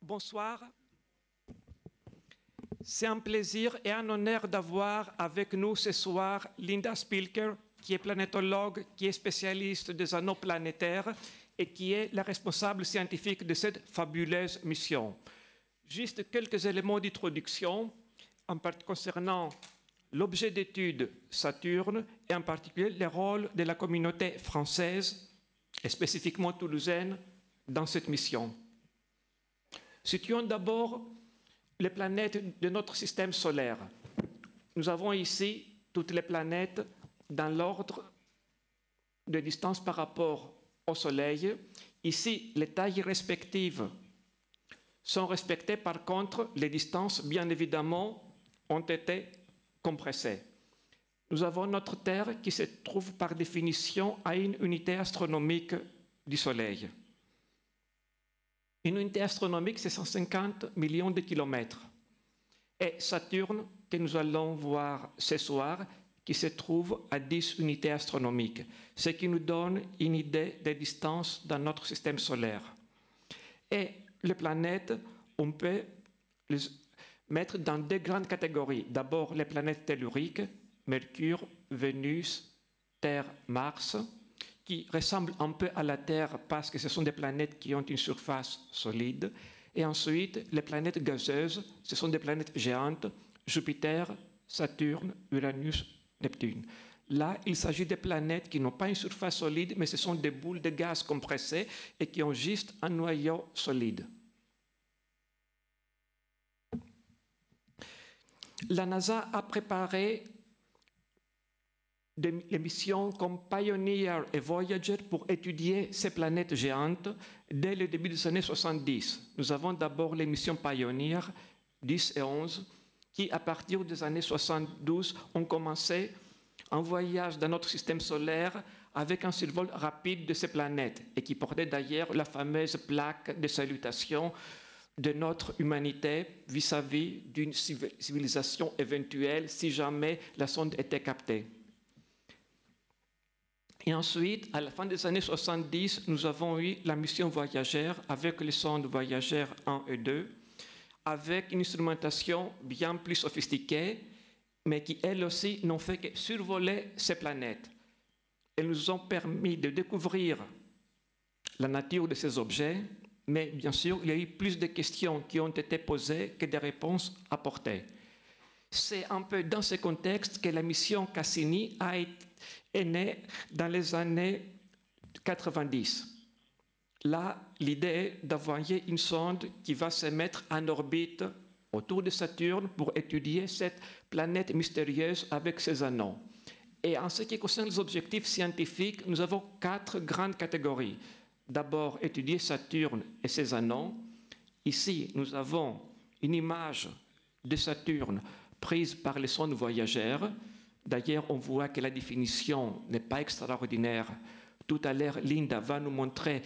bonsoir. C'est un plaisir et un honneur d'avoir avec nous ce soir Linda Spilker, qui est planétologue, qui est spécialiste des anneaux planétaires et qui est la responsable scientifique de cette fabuleuse mission. Juste quelques éléments d'introduction concernant l'objet d'étude Saturne et en particulier le rôle de la communauté française et spécifiquement toulousaine dans cette mission. Situons d'abord les planètes de notre système solaire. Nous avons ici toutes les planètes dans l'ordre de distance par rapport au Soleil. Ici, les tailles respectives sont respectées. Par contre, les distances, bien évidemment, ont été compressées. Nous avons notre Terre qui se trouve par définition à une unité astronomique du Soleil. Une unité astronomique, c'est 150 millions de kilomètres. Et Saturne, que nous allons voir ce soir, qui se trouve à 10 unités astronomiques, ce qui nous donne une idée des distances dans notre système solaire. Et les planètes, on peut les mettre dans deux grandes catégories. D'abord, les planètes telluriques, Mercure, Vénus, Terre, Mars, qui ressemblent un peu à la Terre parce que ce sont des planètes qui ont une surface solide. Et ensuite, les planètes gazeuses, ce sont des planètes géantes, Jupiter, Saturne, Uranus, Neptune. Là, il s'agit de planètes qui n'ont pas une surface solide, mais ce sont des boules de gaz compressées et qui ont juste un noyau solide. La NASA a préparé des missions comme Pioneer et Voyager pour étudier ces planètes géantes dès le début des années 70. Nous avons d'abord les missions Pioneer 10 et 11 qui, à partir des années 72, ont commencé un voyage dans notre système solaire avec un survol rapide de ces planètes et qui portait d'ailleurs la fameuse plaque de salutation de notre humanité vis-à-vis d'une civilisation éventuelle si jamais la sonde était captée. Et ensuite, à la fin des années 70, nous avons eu la mission Voyager avec les sondes Voyager 1 et 2, avec une instrumentation bien plus sophistiquée, mais qui, elles aussi, n'ont fait que survoler ces planètes. Elles nous ont permis de découvrir la nature de ces objets, mais bien sûr, il y a eu plus de questions qui ont été posées que des réponses apportées. C'est un peu dans ce contexte que la mission Cassini est née dans les années 90. Là, l'idée est d'envoyer une sonde qui va se mettre en orbite autour de Saturne pour étudier cette planète mystérieuse avec ses anneaux. Et en ce qui concerne les objectifs scientifiques, nous avons 4 grandes catégories. D'abord, étudier Saturne et ses anneaux. Ici, nous avons une image de Saturne prise par les sondes voyageurs. D'ailleurs, on voit que la définition n'est pas extraordinaire. Tout à l'heure, Linda va nous montrer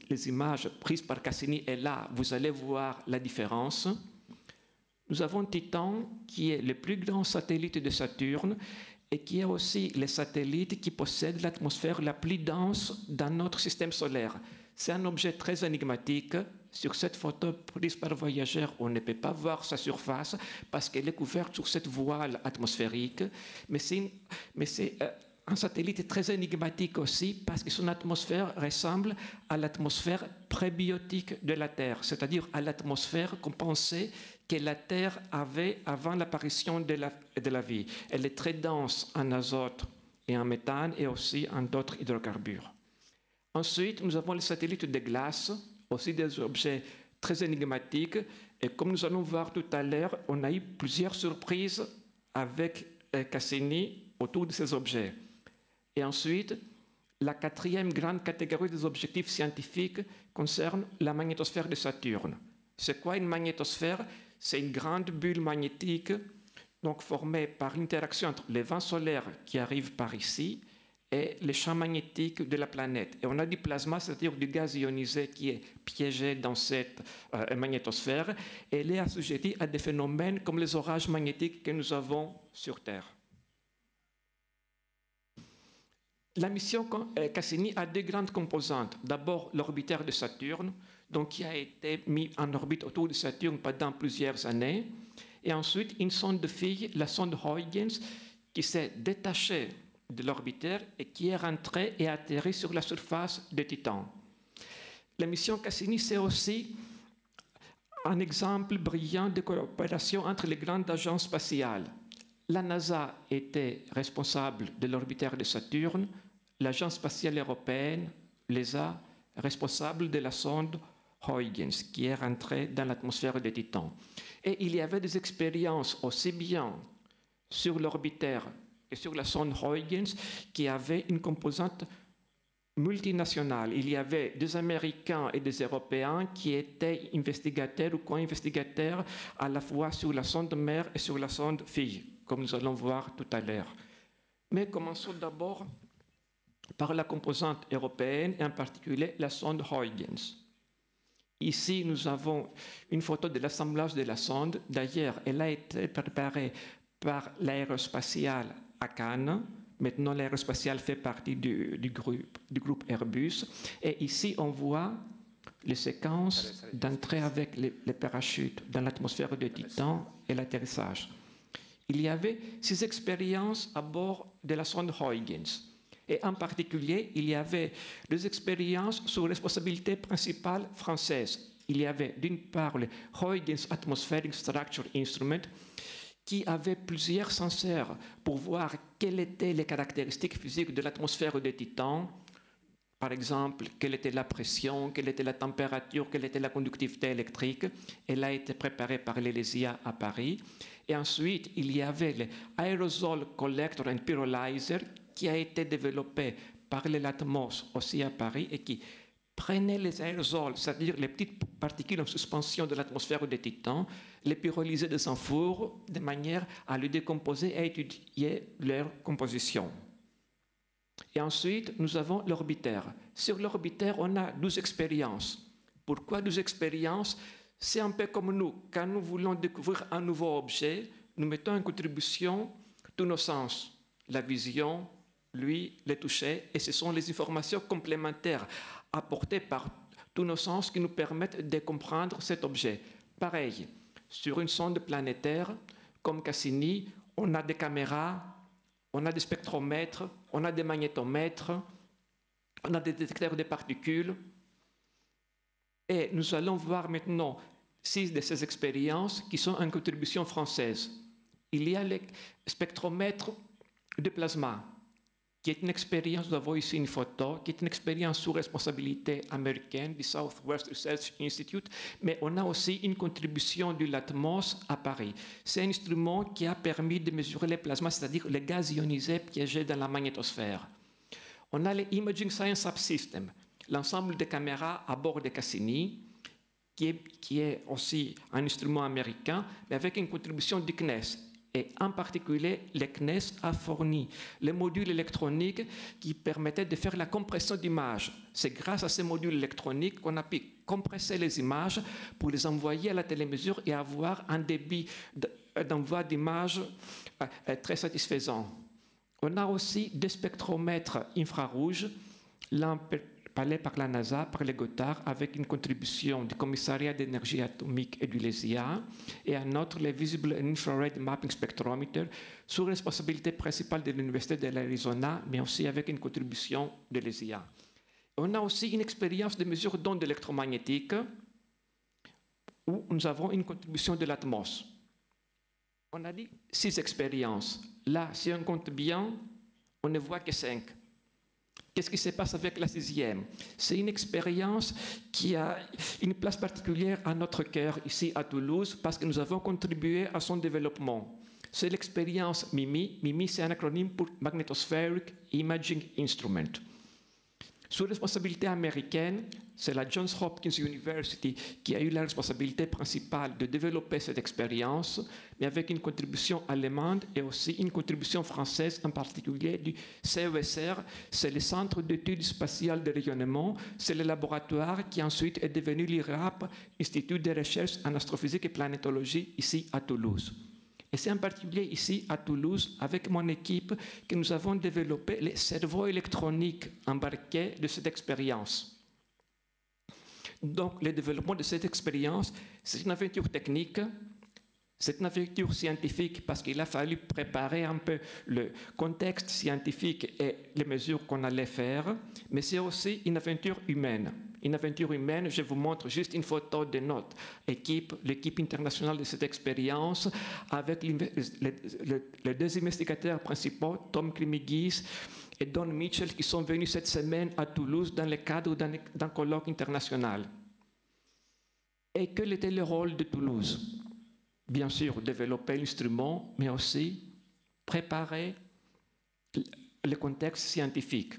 les images prises par Cassini et là, vous allez voir la différence. Nous avons Titan, qui est le plus grand satellite de Saturne et qui est aussi le satellite qui possède l'atmosphère la plus dense dans notre système solaire. C'est un objet très énigmatique. Sur cette photo prise par Voyager, on ne peut pas voir sa surface parce qu'elle est couverte sur cette voile atmosphérique. Mais c'est un satellite très énigmatique aussi parce que son atmosphère ressemble à l'atmosphère prébiotique de la Terre, c'est-à-dire à l'atmosphère qu'on pensait que la Terre avait avant l'apparition de la vie. Elle est très dense en azote et en méthane et aussi en d'autres hydrocarbures. Ensuite, nous avons les satellites de glace, aussi des objets très énigmatiques. Et comme nous allons voir tout à l'heure, on a eu plusieurs surprises avec Cassini autour de ces objets. Et ensuite, la 4e grande catégorie des objectifs scientifiques concerne la magnétosphère de Saturne. C'est quoi une magnétosphère? C'est une grande bulle magnétique donc formée par l'interaction entre les vents solaires qui arrivent par ici et les champs magnétiques de la planète. Et on a du plasma, c'est-à-dire du gaz ionisé qui est piégé dans cette magnétosphère et elle est assujettie à des phénomènes comme les orages magnétiques que nous avons sur Terre. La mission Cassini a 2 grandes composantes. D'abord, l'orbitaire de Saturne. donc qui a été mis en orbite autour de Saturne pendant plusieurs années. Et ensuite, une sonde de fille, la sonde Huygens, qui s'est détachée de l'orbitaire et qui est rentrée et atterri sur la surface de Titan. La mission Cassini, c'est aussi un exemple brillant de coopération entre les grandes agences spatiales. La NASA était responsable de l'orbitaire de Saturne, l'Agence spatiale européenne, l'ESA, responsable de la sonde Huygens, qui est rentrée dans l'atmosphère de Titan. Et il y avait des expériences aussi bien sur l'orbitaire et sur la sonde Huygens qui avaient une composante multinationale. Il y avait des Américains et des Européens qui étaient investigateurs ou co-investigateurs à la fois sur la sonde mère et sur la sonde fille, comme nous allons voir tout à l'heure. Mais commençons d'abord par la composante européenne, et en particulier la sonde Huygens. Ici, nous avons une photo de l'assemblage de la sonde. D'ailleurs, elle a été préparée par l'aérospatiale à Cannes. Maintenant, l'aérospatiale fait partie du groupe Airbus. Et ici, on voit les séquences d'entrée avec les parachutes dans l'atmosphère de Titan et l'atterrissage. Il y avait 6 expériences à bord de la sonde Huygens. Et en particulier, il y avait 2 expériences sous responsabilité principale française. Il y avait d'une part le Huygens Atmospheric Structure Instrument, qui avait plusieurs senseurs pour voir quelles étaient les caractéristiques physiques de l'atmosphère de Titan. Par exemple, quelle était la pression, quelle était la température, quelle était la conductivité électrique. Elle a été préparée par l'ELESIA à Paris. Et ensuite, il y avait l'Aerosol Collector and Pyrolyzer, qui a été développé par l'ELATMOS aussi à Paris et qui prenait les aérosols, c'est-à-dire les petites particules en suspension de l'atmosphère de Titan, les pyrolysait dans un four de manière à les décomposer et à étudier leur composition. Et ensuite, nous avons l'orbitaire. Sur l'orbitaire, on a 12 expériences. Pourquoi 12 expériences? C'est un peu comme nous. Quand nous voulons découvrir un nouveau objet, nous mettons en contribution tous nos sens. La vision, lui, le toucher, et ce sont les informations complémentaires apportées par tous nos sens qui nous permettent de comprendre cet objet. Pareil, sur une sonde planétaire, comme Cassini, on a des caméras, on a des spectromètres, on a des magnétomètres, on a des détecteurs de particules. Et nous allons voir maintenant 6 de ces expériences qui sont en contribution française. Il y a le spectromètre de plasma, qui est une expérience, nous avons ici une photo, qui est une expérience sous responsabilité américaine du Southwest Research Institute, mais on a aussi une contribution du LATMOS à Paris. C'est un instrument qui a permis de mesurer les plasmas, c'est-à-dire les gaz ionisés piégés dans la magnétosphère. On a le Imaging Science Subsystem, l'ensemble des caméras à bord de Cassini, qui est aussi un instrument américain, mais avec une contribution du CNES. Et en particulier, le CNES a fourni les modules électroniques qui permettaient de faire la compression d'images. C'est grâce à ces modules électroniques qu'on a pu compresser les images pour les envoyer à la télémesure et avoir un débit d'envoi d'images très satisfaisant. On a aussi des spectromètres infrarouges, l'un parlé par la NASA, par le Goddard, avec une contribution du Commissariat d'énergie atomique et du LESIA, et un autre, le Visible Infrared Mapping Spectrometer, sous responsabilité principale de l'Université de l'Arizona, mais aussi avec une contribution de l'ESIA. On a aussi une expérience de mesure d'ondes électromagnétiques, où nous avons une contribution de l'ATMOS. On a dit 6 expériences. Là, si on compte bien, on ne voit que 5. Qu'est-ce qui se passe avec la 6e? C'est une expérience qui a une place particulière à notre cœur ici à Toulouse parce que nous avons contribué à son développement. C'est l'expérience MIMI. MIMI, c'est un acronyme pour Magnetospheric Imaging Instrument. Sous responsabilité américaine, c'est la Johns Hopkins University qui a eu la responsabilité principale de développer cette expérience, mais avec une contribution allemande et aussi une contribution française, en particulier du CESR, c'est le Centre d'études spatiales de rayonnement, c'est le laboratoire qui ensuite est devenu l'IRAP, Institut de recherche en astrophysique et planétologie, ici à Toulouse. Et c'est en particulier ici à Toulouse, avec mon équipe, que nous avons développé les cerveaux électroniques embarqués de cette expérience. Donc, le développement de cette expérience, c'est une aventure technique, c'est une aventure scientifique parce qu'il a fallu préparer un peu le contexte scientifique et les mesures qu'on allait faire, mais c'est aussi une aventure humaine. Une aventure humaine, je vous montre juste une photo de notre équipe, l'équipe internationale de cette expérience, avec les deux investigateurs principaux, Tom Krimigis et Don Mitchell, qui sont venus cette semaine à Toulouse dans le cadre d'un colloque international. Et quel était le rôle de Toulouse? Bien sûr, développer l'instrument, mais aussi préparer le contexte scientifique.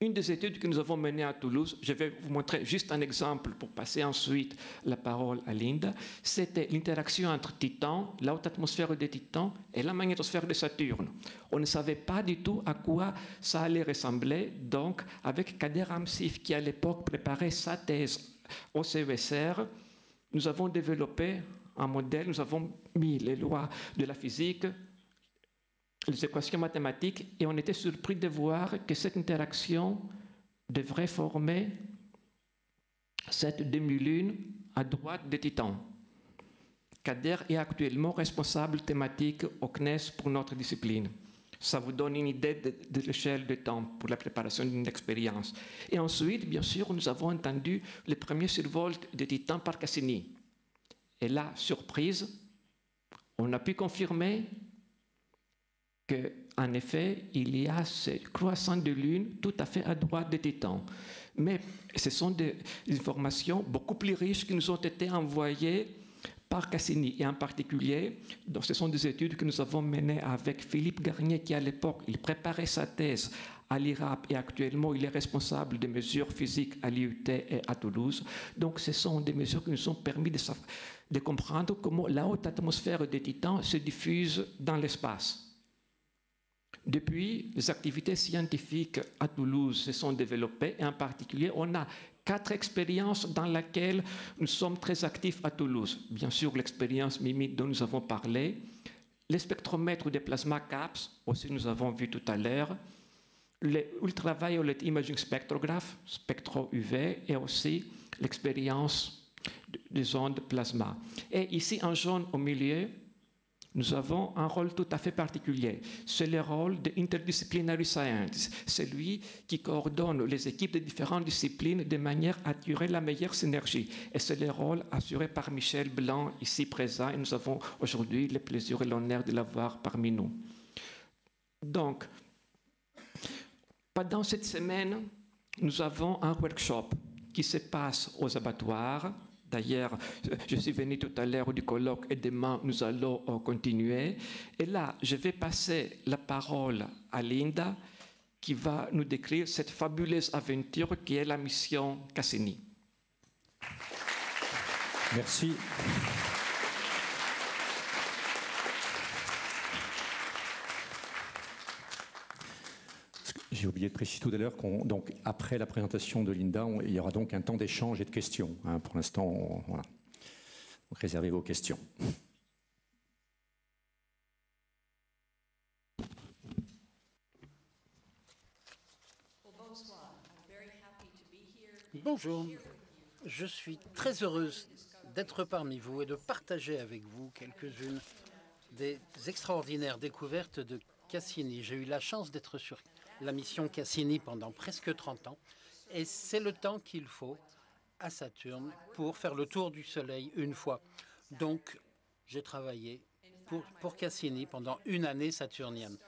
Une des études que nous avons menées à Toulouse, je vais vous montrer juste un exemple pour passer ensuite la parole à Linda, c'était l'interaction entre Titan, la haute atmosphère de Titan et la magnétosphère de Saturne. On ne savait pas du tout à quoi ça allait ressembler, donc avec Kader Amsif, qui à l'époque préparait sa thèse au CESR, nous avons développé un modèle, nous avons mis les lois de la physique, les équations mathématiques, et on était surpris de voir que cette interaction devrait former cette demi-lune à droite de Titan. Kader est actuellement responsable thématique au CNES pour notre discipline. Ça vous donne une idée de l'échelle de temps pour la préparation d'une expérience. Et ensuite, bien sûr, nous avons entendu le premier survol de Titan par Cassini. Et là, surprise, on a pu confirmer qu'en effet, il y a ce croissant de lune tout à fait à droite de Titan. Mais ce sont des informations beaucoup plus riches qui nous ont été envoyées par Cassini. Et en particulier, donc ce sont des études que nous avons menées avec Philippe Garnier, qui à l'époque, il préparait sa thèse à l'IRAP et actuellement, il est responsable des mesures physiques à l'IUT et à Toulouse. Donc, ce sont des mesures qui nous ont permis de comprendre comment la haute atmosphère de Titan se diffuse dans l'espace. Depuis, les activités scientifiques à Toulouse se sont développées et en particulier, on a 4 expériences dans lesquelles nous sommes très actifs à Toulouse. Bien sûr, l'expérience MIMIT dont nous avons parlé, les spectromètres des plasma CAPS, aussi nous avons vu tout à l'heure, les ultraviolet imaging spectrographes, spectro UV, et aussi l'expérience des ondes plasma. Et ici, en jaune au milieu, nous avons un rôle tout à fait particulier. C'est le rôle de Interdisciplinary Science, celui qui coordonne les équipes de différentes disciplines de manière à tirer la meilleure synergie. Et c'est le rôle assuré par Michel Blanc, ici présent, et nous avons aujourd'hui le plaisir et l'honneur de l'avoir parmi nous. Donc, pendant cette semaine, nous avons un workshop qui se passe aux abattoirs. D'ailleurs, je suis venu tout à l'heure du colloque et demain, nous allons continuer. Et là, je vais passer la parole à Linda, qui va nous décrire cette fabuleuse aventure qui est la mission Cassini. Merci. J'ai oublié de préciser tout à l'heure qu'après la présentation de Linda, il y aura donc un temps d'échange et de questions. Pour l'instant, voilà. Donc, réservez vos questions. Bonjour, je suis très heureuse d'être parmi vous et de partager avec vous quelques-unes des extraordinaires découvertes de Cassini. J'ai eu la chance d'être sur la mission Cassini pendant presque 30 ans et c'est le temps qu'il faut à Saturne pour faire le tour du Soleil une fois. Donc, j'ai travaillé pour Cassini pendant une année saturnienne.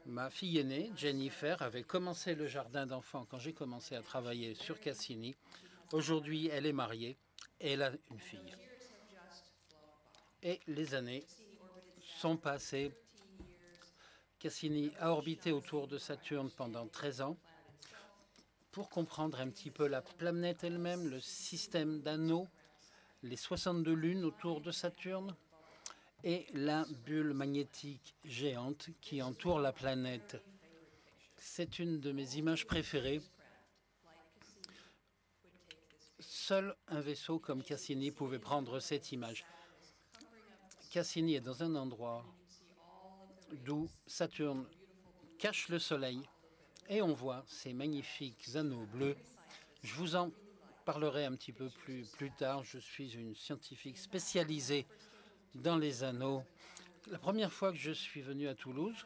Ma fille aînée, Jennifer, avait commencé le jardin d'enfants quand j'ai commencé à travailler sur Cassini. Aujourd'hui, elle est mariée et elle a une fille. Et les années sont passées. Cassini a orbité autour de Saturne pendant 13 ans pour comprendre un petit peu la planète elle-même, le système d'anneaux, les 62 lunes autour de Saturne et la bulle magnétique géante qui entoure la planète. C'est une de mes images préférées. Seul un vaisseau comme Cassini pouvait prendre cette image. Cassini est dans un endroit d'où Saturne cache le Soleil et on voit ces magnifiques anneaux bleus. Je vous en parlerai un petit peu plus tard. Je suis une scientifique spécialisée dans les anneaux. La première fois que je suis venu à Toulouse,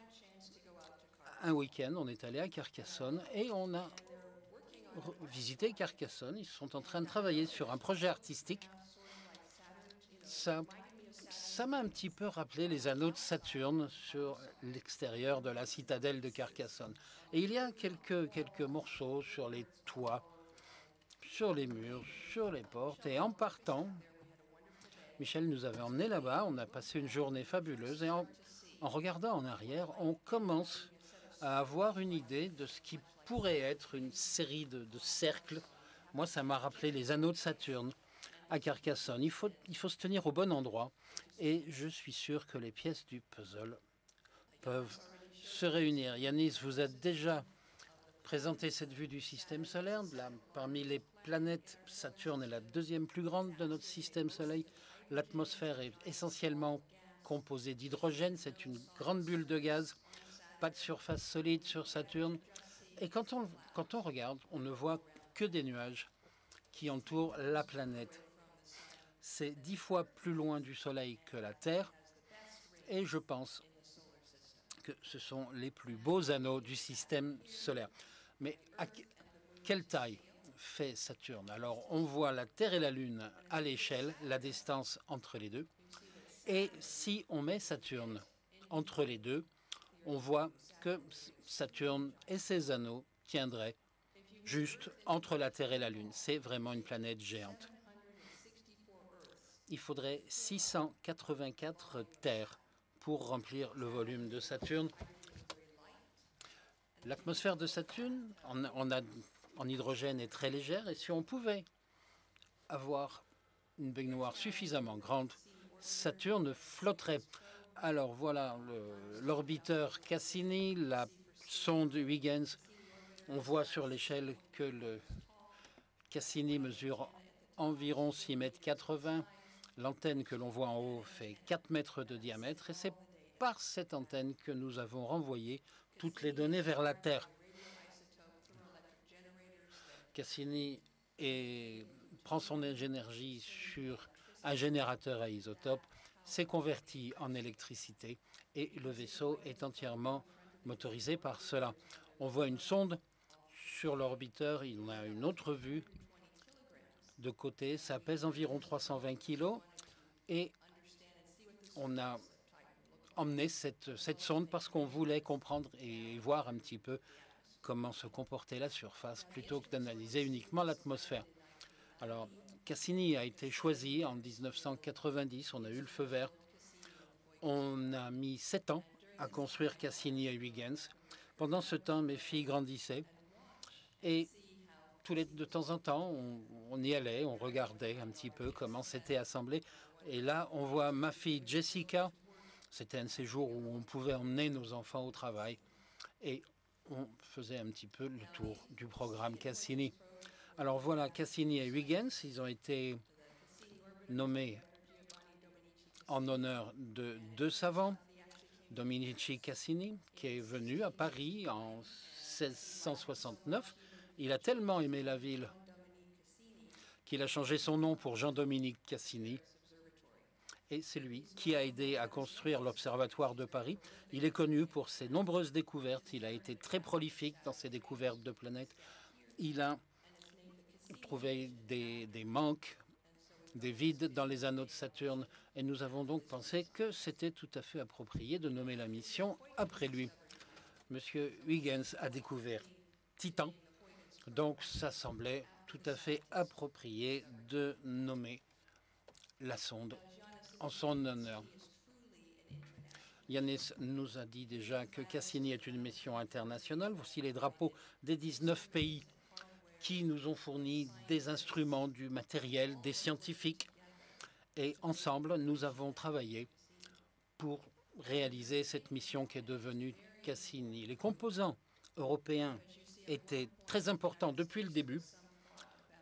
un week-end, on est allé à Carcassonne et on a visité Carcassonne. Ils sont en train de travailler sur un projet artistique. Ça m'a un petit peu rappelé les anneaux de Saturne sur l'extérieur de la citadelle de Carcassonne. Et il y a quelques morceaux sur les toits, sur les murs, sur les portes. Et en partant, Michel nous avait emmenés là-bas. On a passé une journée fabuleuse. Et en regardant en arrière, on commence à avoir une idée de ce qui pourrait être une série de cercles. Moi, ça m'a rappelé les anneaux de Saturne à Carcassonne. Il faut se tenir au bon endroit. Et je suis sûr que les pièces du puzzle peuvent se réunir. Yanis vous a déjà présenté cette vue du système solaire. Là, parmi les planètes, Saturne est la deuxième plus grande de notre système solaire. L'atmosphère est essentiellement composée d'hydrogène. C'est une grande bulle de gaz. Pas de surface solide sur Saturne. Et quand on regarde, on ne voit que des nuages qui entourent la planète. C'est 10 fois plus loin du Soleil que la Terre. Et je pense que ce sont les plus beaux anneaux du système solaire. Mais à quelle taille fait Saturne? Alors, on voit la Terre et la Lune à l'échelle, la distance entre les deux. Et si on met Saturne entre les deux, on voit que Saturne et ses anneaux tiendraient juste entre la Terre et la Lune. C'est vraiment une planète géante. Il faudrait 684 terres pour remplir le volume de Saturne. L'atmosphère de Saturne en hydrogène est très légère et si on pouvait avoir une baignoire suffisamment grande, Saturne flotterait. Alors voilà l'orbiteur Cassini, la sonde Huygens. On voit sur l'échelle que le Cassini mesure environ 6,80 m. L'antenne que l'on voit en haut fait 4 mètres de diamètre et c'est par cette antenne que nous avons renvoyé toutes les données vers la Terre. Cassini prend son énergie sur un générateur à isotopes, s'est converti en électricité et le vaisseau est entièrement motorisé par cela. On voit une sonde sur l'orbiteur, il a une autre vue de côté, ça pèse environ 320 kg et on a emmené cette sonde parce qu'on voulait comprendre et voir un petit peu comment se comportait la surface plutôt que d'analyser uniquement l'atmosphère. Alors Cassini a été choisi en 1990, on a eu le feu vert. On a mis 7 ans à construire Cassini et Huygens. Pendant ce temps, mes filles grandissaient et de temps en temps, on y allait, on regardait un petit peu comment c'était assemblé. Et là, on voit ma fille Jessica. C'était un de ces jours où on pouvait emmener nos enfants au travail. Et on faisait un petit peu le tour du programme Cassini. Alors voilà, Cassini et Huygens, ils ont été nommés en honneur de 2 savants. Domenico Cassini, qui est venu à Paris en 1669. Il a tellement aimé la ville qu'il a changé son nom pour Jean-Dominique Cassini. Et c'est lui qui a aidé à construire l'Observatoire de Paris. Il est connu pour ses nombreuses découvertes. Il a été très prolifique dans ses découvertes de planètes. Il a trouvé des manques, des vides dans les anneaux de Saturne. Et nous avons donc pensé que c'était tout à fait approprié de nommer la mission après lui. Monsieur Huygens a découvert Titan. Donc, ça semblait tout à fait approprié de nommer la sonde en son honneur. Yanis nous a dit déjà que Cassini est une mission internationale. Voici les drapeaux des 19 pays qui nous ont fourni des instruments, du matériel, des scientifiques. Et ensemble, nous avons travaillé pour réaliser cette mission qui est devenue Cassini. Les composants européens était très important depuis le début.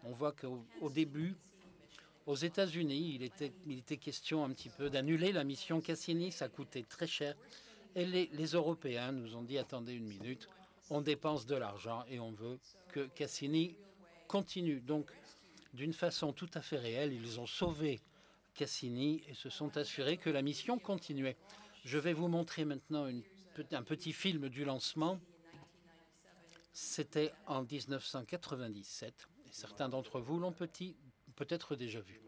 On voit qu'au début, aux États-Unis, il était question un petit peu d'annuler la mission Cassini. Ça coûtait très cher. Et les Européens nous ont dit, attendez une minute, on dépense de l'argent et on veut que Cassini continue. Donc, d'une façon tout à fait réelle. Ils ont sauvé Cassini et se sont assurés que la mission continuait. Je vais vous montrer maintenant un petit film du lancement. C'était en 1997 et certains d'entre vous l'ont peut-être déjà vu.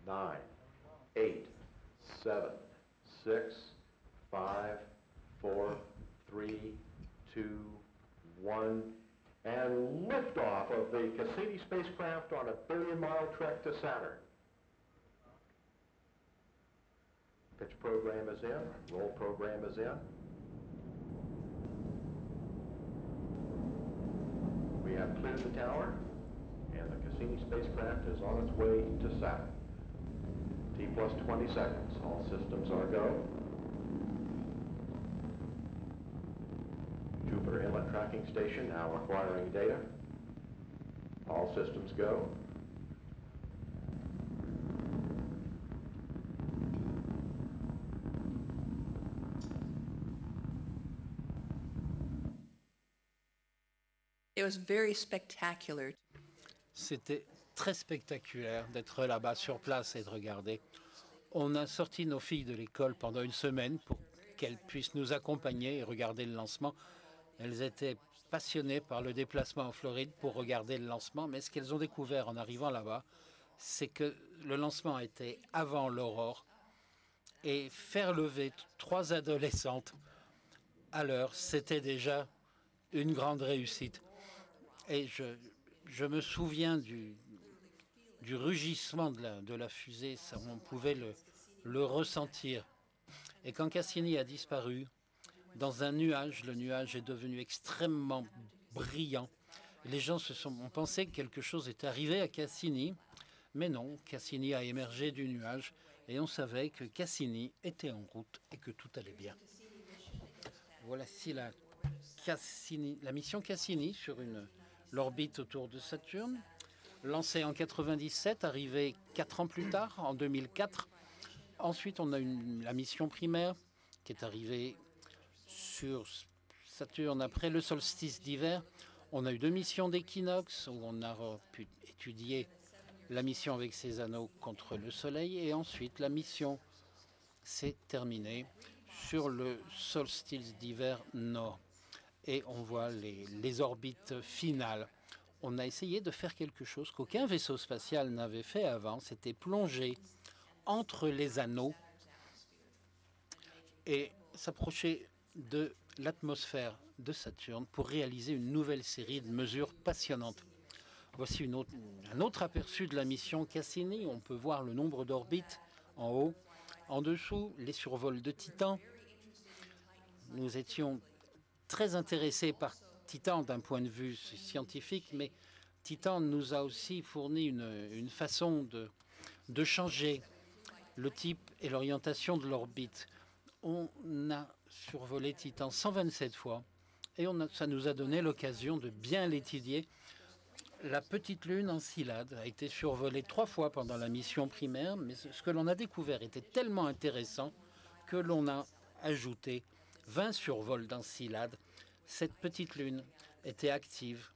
9, 8, 7, 6, 5, 4, 3, 2, 1, and liftoff of the Cassini spacecraft on a billion-mile trek to Saturn. Pitch program is in, roll program is in. We have cleared the tower, and the Cassini spacecraft is on its way to Saturn. T plus 20 seconds. All systems are go. Jupiter Inlet Tracking Station now acquiring data. All systems go. It was very spectacular. C'était très spectaculaire d'être là-bas sur place et de regarder. On a sorti nos filles de l'école pendant une semaine pour qu'elles puissent nous accompagner et regarder le lancement. Elles étaient passionnées par le déplacement en Floride pour regarder le lancement, mais ce qu'elles ont découvert en arrivant là-bas, c'est que le lancement était avant l'aurore et faire lever 3 adolescentes à l'heure, c'était déjà une grande réussite. Et je me souviens du rugissement de la fusée, ça, on pouvait le ressentir. Et quand Cassini a disparu, dans un nuage, le nuage est devenu extrêmement brillant. Les gens ont pensé que quelque chose était arrivé à Cassini, mais non, Cassini a émergé du nuage et on savait que Cassini était en route et que tout allait bien. Voici la mission Cassini sur l'orbite autour de Saturne, lancée en 97, arrivée 4 ans plus tard, en 2004. Ensuite, on a la mission primaire qui est arrivée sur Saturne après le solstice d'hiver. On a eu 2 missions d'équinoxe où on a pu étudier la mission avec ses anneaux contre le Soleil. Et ensuite, la mission s'est terminée sur le solstice d'hiver nord. Et on voit les orbites finales. On a essayé de faire quelque chose qu'aucun vaisseau spatial n'avait fait avant, c'était plonger entre les anneaux et s'approcher de l'atmosphère de Saturne pour réaliser une nouvelle série de mesures passionnantes. Voici un autre aperçu de la mission Cassini. On peut voir le nombre d'orbites en haut. En dessous, les survols de Titan. Nous étions très intéressés par Titan d'un point de vue scientifique, mais Titan nous a aussi fourni une façon de changer le type et l'orientation de l'orbite. On a survolé Titan 127 fois et ça nous a donné l'occasion de bien l'étudier. La petite lune Encelade a été survolée 3 fois pendant la mission primaire, mais ce que l'on a découvert était tellement intéressant que l'on a ajouté 20 survols d'Encelade. Cette petite lune était active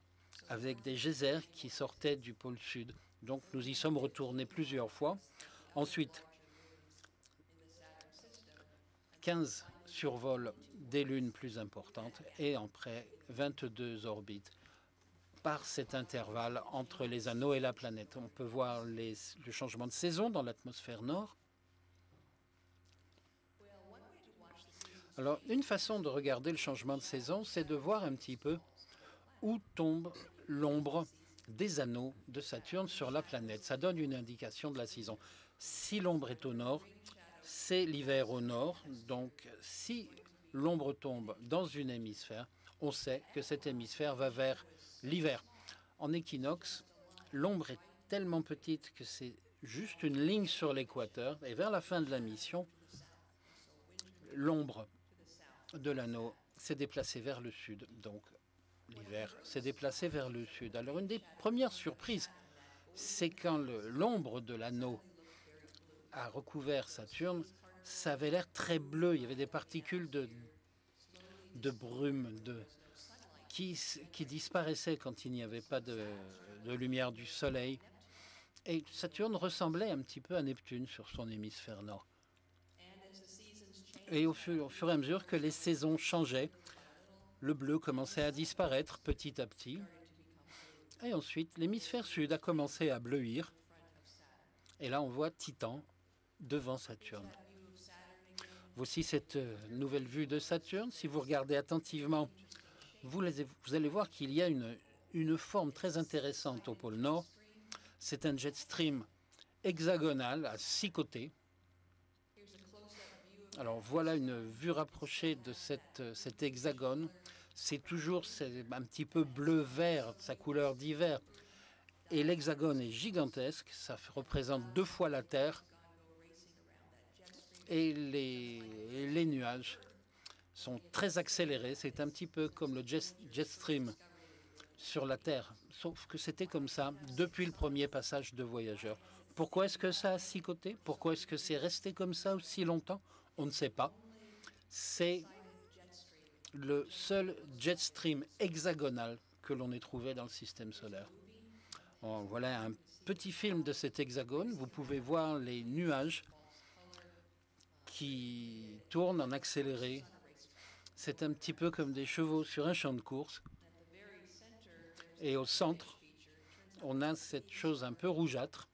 avec des geysers qui sortaient du pôle sud. Donc nous y sommes retournés plusieurs fois. Ensuite, 15 survols des lunes plus importantes et après 22 orbites par cet intervalle entre les anneaux et la planète. On peut voir le changement de saison dans l'atmosphère nord. Alors, une façon de regarder le changement de saison, c'est de voir un petit peu où tombe l'ombre des anneaux de Saturne sur la planète. Ça donne une indication de la saison. Si l'ombre est au nord, c'est l'hiver au nord. Donc, si l'ombre tombe dans un hémisphère, on sait que cet hémisphère va vers l'hiver. En équinoxe, l'ombre est tellement petite que c'est juste une ligne sur l'équateur. Et vers la fin de la mission, l'ombre de l'anneau s'est déplacée vers le sud. Donc, l'hiver s'est déplacé vers le sud. Alors, une des premières surprises, c'est quand l'ombre de l'anneau a recouvert Saturne, ça avait l'air très bleu. Il y avait des particules de brume qui disparaissait quand il n'y avait pas de lumière du Soleil. Et Saturne ressemblait un petit peu à Neptune sur son hémisphère nord. Et au fur et à mesure que les saisons changeaient, le bleu commençait à disparaître petit à petit. Et ensuite, l'hémisphère sud a commencé à bleuir. Et là, on voit Titan devant Saturne. Voici cette nouvelle vue de Saturne. Si vous regardez attentivement, vous allez voir qu'il y a une forme très intéressante au pôle Nord. C'est un jet stream hexagonal à 6 côtés. Alors voilà une vue rapprochée de cet hexagone. C'est toujours un petit peu bleu-vert, sa couleur d'hiver. Et l'hexagone est gigantesque, ça représente 2 fois la Terre. Et les nuages sont très accélérés. C'est un petit peu comme le jet stream sur la Terre, sauf que c'était comme ça depuis le premier passage de voyageurs. Pourquoi est-ce que ça a 6 côtés? Pourquoi est-ce que c'est resté comme ça aussi longtemps? On ne sait pas. C'est le seul jet stream hexagonal que l'on ait trouvé dans le système solaire. Bon, voilà un petit film de cet hexagone. Vous pouvez voir les nuages qui tournent en accéléré. C'est un petit peu comme des chevaux sur un champ de course. Et au centre, on a cette chose un peu rougeâtre.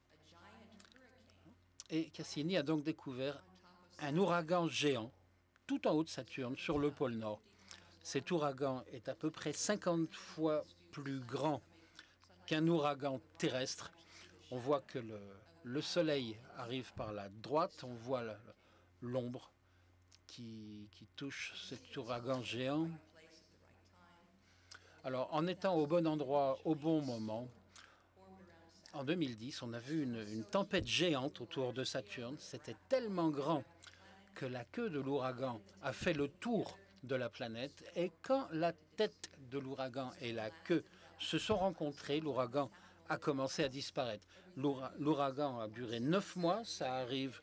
Et Cassini a donc découvert un ouragan géant tout en haut de Saturne, sur le pôle Nord. Cet ouragan est à peu près 50 fois plus grand qu'un ouragan terrestre. On voit que le Soleil arrive par la droite, on voit l'ombre qui touche cet ouragan géant. Alors, en étant au bon endroit, au bon moment, en 2010, on a vu une tempête géante autour de Saturne. C'était tellement grand que la queue de l'ouragan a fait le tour de la planète. Et quand la tête de l'ouragan et la queue se sont rencontrées, l'ouragan a commencé à disparaître. L'ouragan a duré 9 mois, ça arrive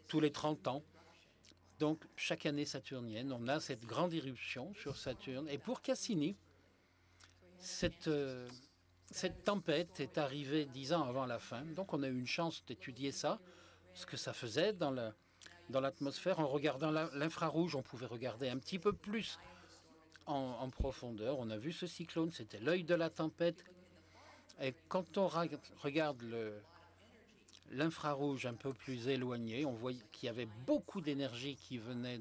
tous les 30 ans. Donc, chaque année saturnienne, on a cette grande éruption sur Saturne. Et pour Cassini, cette tempête est arrivée 10 ans avant la fin. Donc, on a eu une chance d'étudier ça, ce que ça faisait dans l'atmosphère. En regardant l'infrarouge, on pouvait regarder un petit peu plus en profondeur. On a vu ce cyclone, c'était l'œil de la tempête. Et quand on regarde l'infrarouge un peu plus éloigné, on voit qu'il y avait beaucoup d'énergie qui venait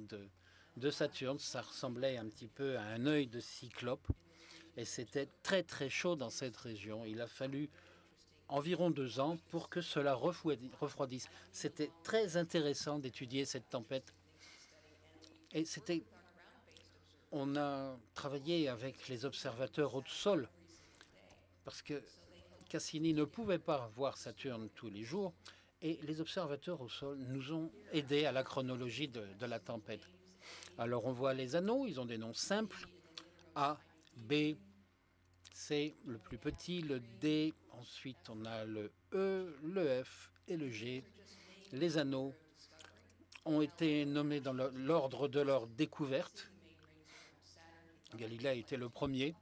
de Saturne. Ça ressemblait un petit peu à un œil de cyclope. Et c'était très très chaud dans cette région. Il a fallu environ 2 ans pour que cela refroidisse. C'était très intéressant d'étudier cette tempête. Et on a travaillé avec les observateurs au sol, parce que Cassini ne pouvait pas voir Saturne tous les jours, et les observateurs au sol nous ont aidés à la chronologie de la tempête. Alors on voit les anneaux, ils ont des noms simples, A, B, C, le plus petit, le D, ensuite on a le E, le F et le G. Les anneaux ont été nommés dans l'ordre de leur découverte. Galilée a été le premier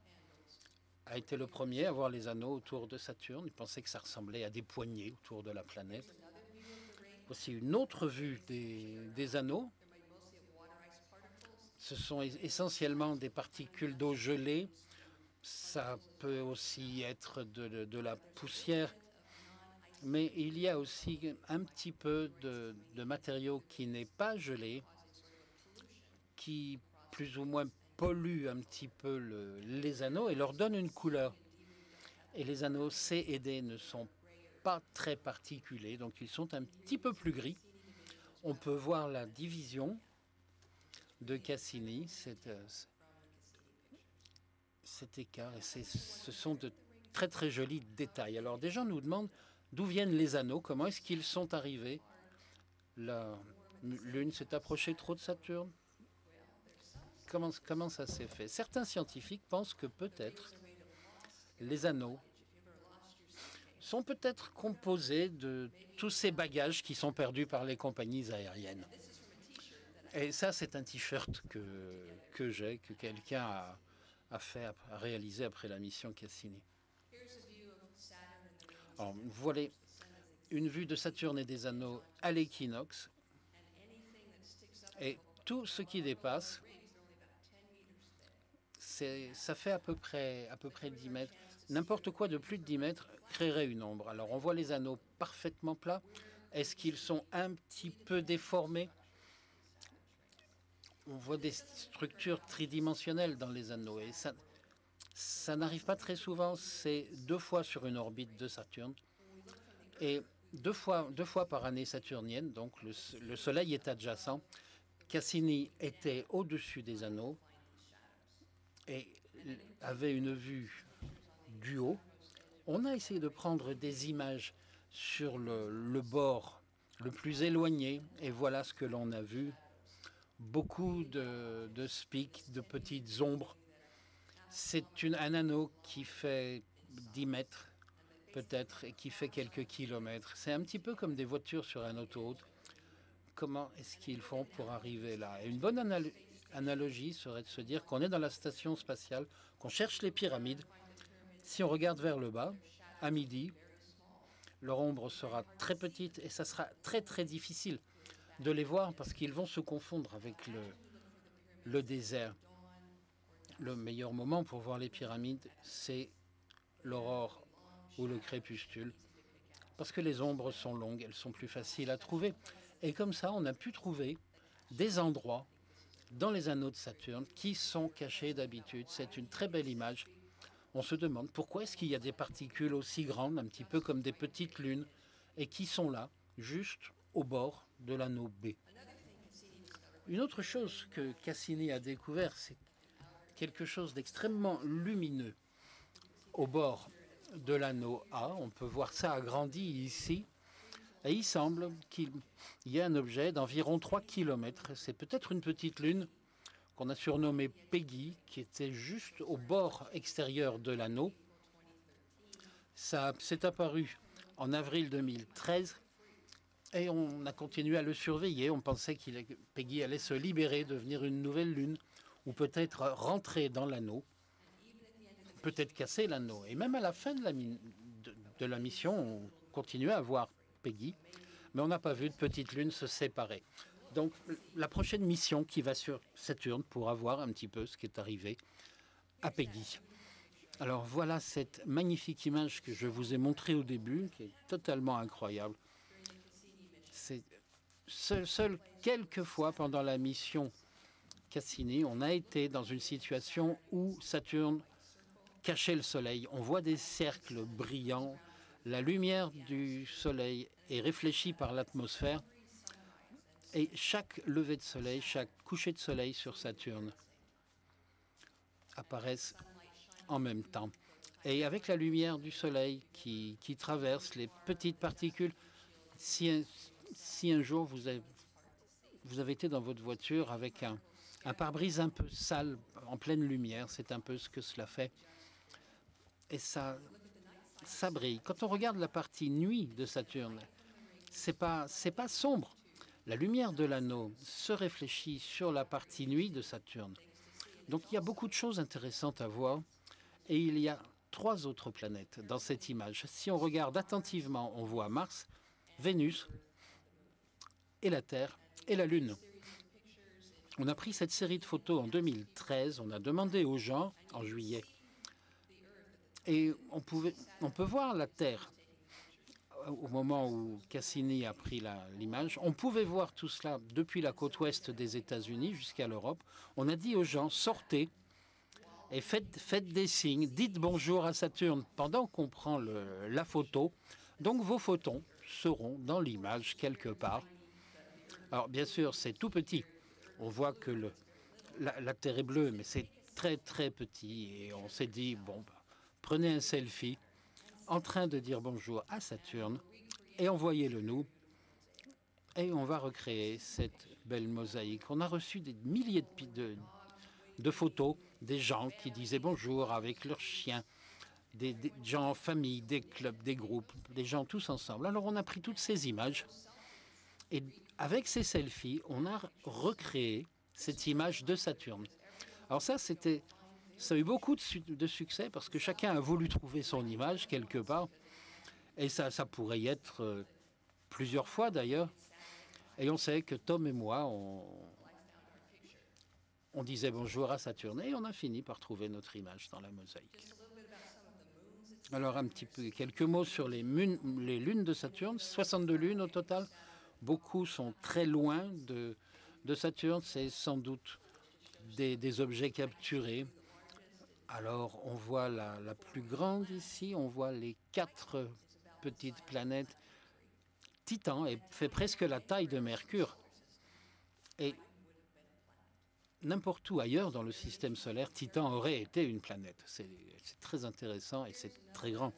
à voir les anneaux autour de Saturne. Il pensait que ça ressemblait à des poignées autour de la planète. Voici une autre vue des anneaux. Ce sont essentiellement des particules d'eau gelée. Ça peut aussi être de la poussière. Mais il y a aussi un petit peu de matériau qui n'est pas gelé, qui plus ou moins pollue un petit peu les anneaux et leur donne une couleur. Et les anneaux C et D ne sont pas très particulés, donc ils sont un petit peu plus gris. On peut voir la division de Cassini, cet écart, et ce sont de très très jolis détails. Alors des gens nous demandent d'où viennent les anneaux, comment est-ce qu'ils sont arrivés. La Lune s'est approchée trop de Saturne. Comment ça s'est fait? Certains scientifiques pensent que peut-être les anneaux sont peut-être composés de tous ces bagages qui sont perdus par les compagnies aériennes. Et ça, c'est un t-shirt que j'ai, que quelqu'un a réalisé après la mission Cassini. Alors, voilà une vue de Saturne et des anneaux à l'équinoxe. Et tout ce qui dépasse, ça fait à peu près 10 mètres. N'importe quoi de plus de 10 mètres créerait une ombre. Alors on voit les anneaux parfaitement plats. Est-ce qu'ils sont un petit peu déformés? On voit des structures tridimensionnelles dans les anneaux. Et ça n'arrive pas très souvent. C'est 2 fois sur une orbite de Saturne. Et deux fois par année saturnienne. Donc le Soleil est adjacent. Cassini était au-dessus des anneaux et avait une vue du haut. On a essayé de prendre des images sur le bord le plus éloigné et voilà ce que l'on a vu. Beaucoup de spics, de petites ombres. C'est un anneau qui fait 10 mètres peut-être et qui fait quelques kilomètres. C'est un petit peu comme des voitures sur un autoroute. Comment est-ce qu'ils font pour arriver là? Et une bonne analogie serait de se dire qu'on est dans la station spatiale, qu'on cherche les pyramides. Si on regarde vers le bas, à midi, leur ombre sera très petite et ça sera très très difficile de les voir parce qu'ils vont se confondre avec le désert. Le meilleur moment pour voir les pyramides, c'est l'aurore ou le crépuscule parce que les ombres sont longues, elles sont plus faciles à trouver. Et comme ça, on a pu trouver des endroits dans les anneaux de Saturne qui sont cachés d'habitude. C'est une très belle image. On se demande pourquoi est-ce qu'il y a des particules aussi grandes, un petit peu comme des petites lunes, et qui sont là, juste au bord de l'anneau B. Une autre chose que Cassini a découvert, c'est quelque chose d'extrêmement lumineux au bord de l'anneau A. On peut voir ça agrandi ici. Et il semble qu'il y ait un objet d'environ 3 km. C'est peut-être une petite lune qu'on a surnommée Peggy, qui était juste au bord extérieur de l'anneau. Ça s'est apparu en avril 2013 et on a continué à le surveiller. On pensait que Peggy allait se libérer, devenir une nouvelle lune, ou peut-être rentrer dans l'anneau, peut-être casser l'anneau. Et même à la fin de la mission, on continuait à voir Peggy, mais on n'a pas vu de petite lune se séparer. Donc la prochaine mission qui va sur Saturne pourra voir un petit peu ce qui est arrivé à Peggy. Alors voilà cette magnifique image que je vous ai montrée au début, qui est totalement incroyable. C'est seul quelques fois pendant la mission Cassini, on a été dans une situation où Saturne cachait le Soleil. On voit des cercles brillants. La lumière du Soleil est réfléchie par l'atmosphère et chaque lever de soleil, chaque coucher de soleil sur Saturne apparaissent en même temps. Et avec la lumière du Soleil qui traverse les petites particules, si un jour vous avez été dans votre voiture avec un pare-brise un peu sale en pleine lumière, c'est un peu ce que cela fait. Et ça brille. Quand on regarde la partie nuit de Saturne, c'est pas sombre. La lumière de l'anneau se réfléchit sur la partie nuit de Saturne. Donc il y a beaucoup de choses intéressantes à voir. Et il y a 3 autres planètes dans cette image. Si on regarde attentivement, on voit Mars, Vénus et la Terre et la Lune. On a pris cette série de photos en 2013. On a demandé aux gens en juillet. Et on peut voir la Terre au moment où Cassini a pris l'image. On pouvait voir tout cela depuis la côte ouest des États-Unis jusqu'à l'Europe. On a dit aux gens, sortez et faites des signes, dites bonjour à Saturne pendant qu'on prend la photo. Donc vos photons seront dans l'image quelque part. Alors bien sûr, c'est tout petit. On voit que la Terre est bleue, mais c'est très très petit. Et on s'est dit, bon, prenez un selfie en train de dire bonjour à Saturne et envoyez-le nous. Et on va recréer cette belle mosaïque. On a reçu des milliers de photos des gens qui disaient bonjour avec leurs chiens, des gens en famille, des clubs, des groupes, des gens tous ensemble. Alors on a pris toutes ces images et avec ces selfies, on a recréé cette image de Saturne. Alors ça, c'était Ça a eu beaucoup de succès parce que chacun a voulu trouver son image quelque part. Et ça pourrait y être plusieurs fois d'ailleurs. Et on sait que Tom et moi, on disait bonjour à Saturne et on a fini par trouver notre image dans la mosaïque. Alors un petit peu, quelques mots sur les lunes de Saturne, 62 lunes au total. Beaucoup sont très loin de Saturne, c'est sans doute des objets capturés. Alors on voit la plus grande ici, on voit les 4 petites planètes. Titan fait presque la taille de Mercure. Et n'importe où ailleurs dans le système solaire, Titan aurait été une planète. C'est très intéressant et c'est très grand.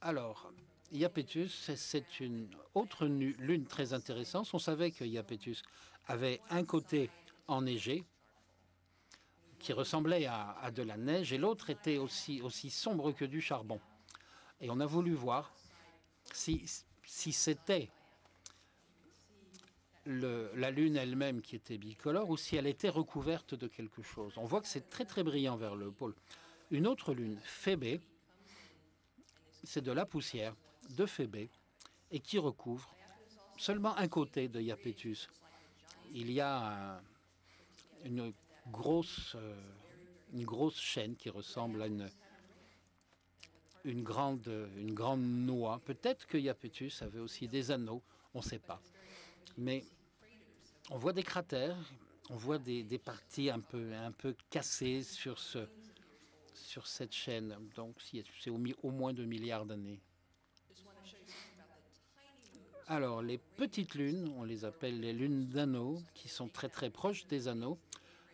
Alors, Iapetus, c'est une autre lune très intéressante. On savait que Iapetus avait un côté enneigé, qui ressemblait à de la neige, et l'autre était aussi sombre que du charbon. Et on a voulu voir si c'était la Lune elle-même qui était bicolore ou si elle était recouverte de quelque chose. On voit que c'est très très brillant vers le pôle. Une autre lune, Phébé, c'est de la poussière de Phébé et qui recouvre seulement un côté de Iapetus. Il y a une grosse chaîne qui ressemble à une grande noix. Peut-être que Iapetus avait aussi des anneaux, on ne sait pas. Mais on voit des cratères, on voit des parties un peu cassées sur cette chaîne. Donc c'est au moins 2 milliards d'années. Alors les petites lunes, on les appelle les lunes d'anneaux, qui sont très très proches des anneaux.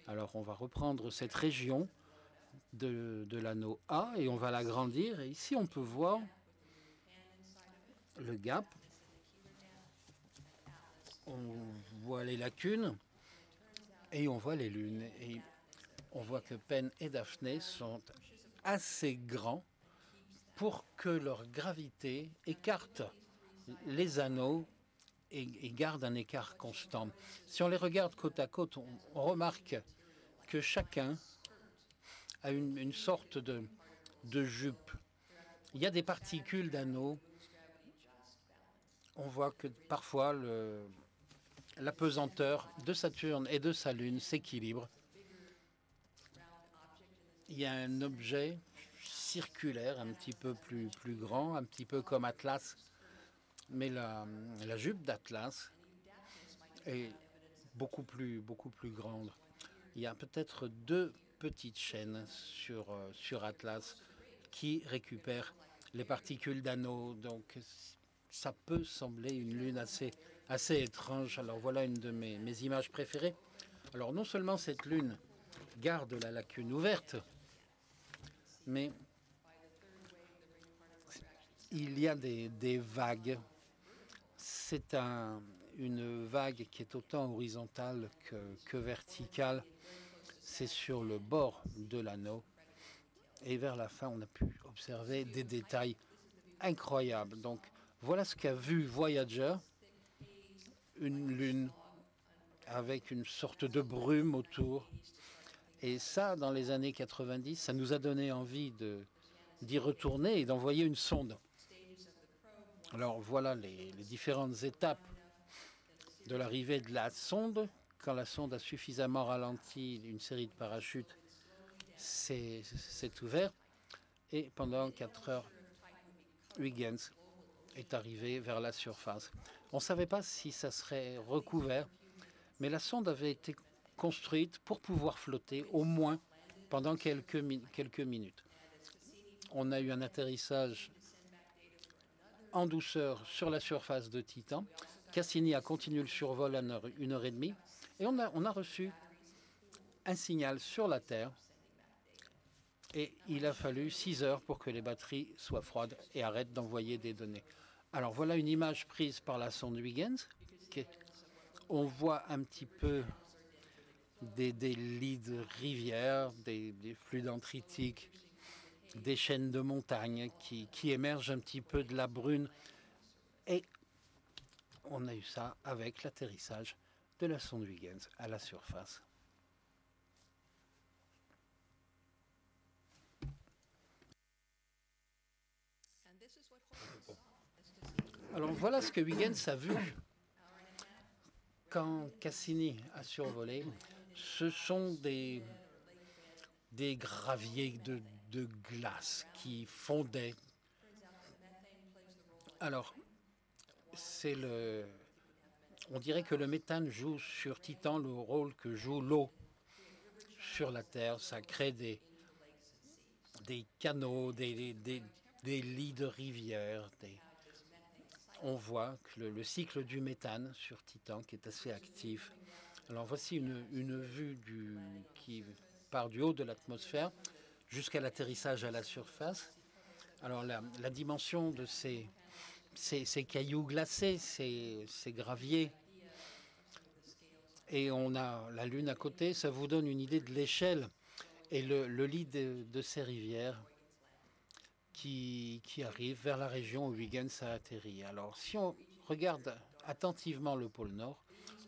Alors on va reprendre cette région de l'anneau A et on va l'agrandir. Et ici on peut voir le gap. On voit les lacunes et on voit les lunes. Et on voit que Pen et Daphné sont assez grands pour que leur gravité écarte les anneaux et garde un écart constant. Si on les regarde côte à côte, on remarque que chacun a une sorte de jupe. Il y a des particules d'anneaux. On voit que parfois la pesanteur de Saturne et de sa Lune s'équilibre. Il y a un objet circulaire un petit peu plus grand, un petit peu comme Atlas, mais la jupe d'Atlas est beaucoup plus grande. Il y a peut-être 2 petites chaînes sur Atlas qui récupèrent les particules d'anneaux. Donc ça peut sembler une lune assez étrange. Alors voilà une de mes images préférées. Alors non seulement cette lune garde la lacune ouverte, mais il y a des vagues. C'est une vague qui est autant horizontale que verticale. C'est sur le bord de l'anneau. Et vers la fin, on a pu observer des détails incroyables. Donc voilà ce qu'a vu Voyager, une lune avec une sorte de brume autour. Et ça, dans les années 90, ça nous a donné envie d'y retourner et d'envoyer une sonde. Alors voilà les différentes étapes de l'arrivée de la sonde. Quand la sonde a suffisamment ralenti, une série de parachutes s'est ouvert. Et pendant 4 heures, Huygens est arrivé vers la surface. On ne savait pas si ça serait recouvert, mais la sonde avait été construite pour pouvoir flotter au moins pendant quelques minutes. On a eu un atterrissage en douceur sur la surface de Titan. Cassini a continué le survol à 1h30 et on a reçu un signal sur la Terre et il a fallu 6 heures pour que les batteries soient froides et arrêtent d'envoyer des données. Alors voilà une image prise par la sonde Huygens. On voit un petit peu des lits de rivières, des flux dendritiques, des chaînes de montagnes qui émergent un petit peu de la brune. Et on a eu ça avec l'atterrissage de la sonde Huygens à la surface. Alors voilà ce que Huygens a vu quand Cassini a survolé. Ce sont des graviers de glace qui fondaient. Alors, on dirait que le méthane joue sur Titan le rôle que joue l'eau sur la Terre. Ça crée des canaux, des lits de rivières. On voit que le cycle du méthane sur Titan qui est assez actif. Alors voici une vue qui part du haut de l'atmosphère jusqu'à l'atterrissage à la surface. Alors la dimension de ces cailloux glacés, ces graviers, et on a la Lune à côté, ça vous donne une idée de l'échelle et le lit de ces rivières qui arrivent vers la région où Huygens a atterri. Alors si on regarde attentivement le pôle Nord,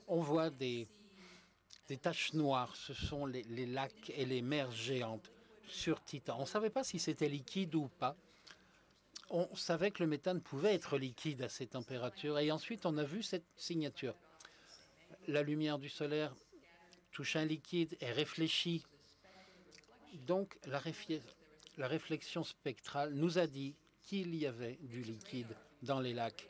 on voit des taches noires. Ce sont les lacs et les mers géantes sur Titan. On ne savait pas si c'était liquide ou pas. On savait que le méthane pouvait être liquide à ces températures. Et ensuite, on a vu cette signature. La lumière du solaire touche un liquide et réfléchit. Donc, la réflexion spectrale nous a dit qu'il y avait du liquide dans les lacs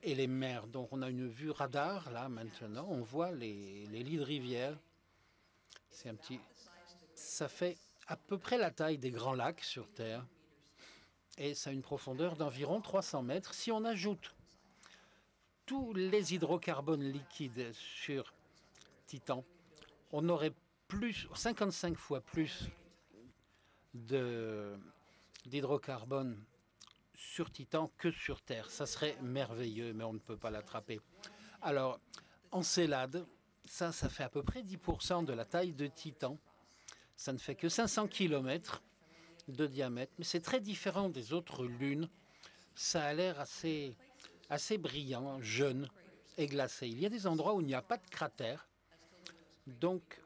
et les mers. Donc, on a une vue radar, là, maintenant. On voit les lits de rivière. Ça fait à peu près la taille des grands lacs sur Terre. Et ça a une profondeur d'environ 300 mètres. Si on ajoute tous les hydrocarbones liquides sur Titan, on aurait 55 fois plus d'hydrocarbone sur Titan que sur Terre. Ça serait merveilleux, mais on ne peut pas l'attraper. Alors, Encelade, ça fait à peu près 10% de la taille de Titan. Ça ne fait que 500 km de diamètre, mais c'est très différent des autres lunes. Ça a l'air assez brillant, jeune et glacé. Il y a des endroits où il n'y a pas de cratère, donc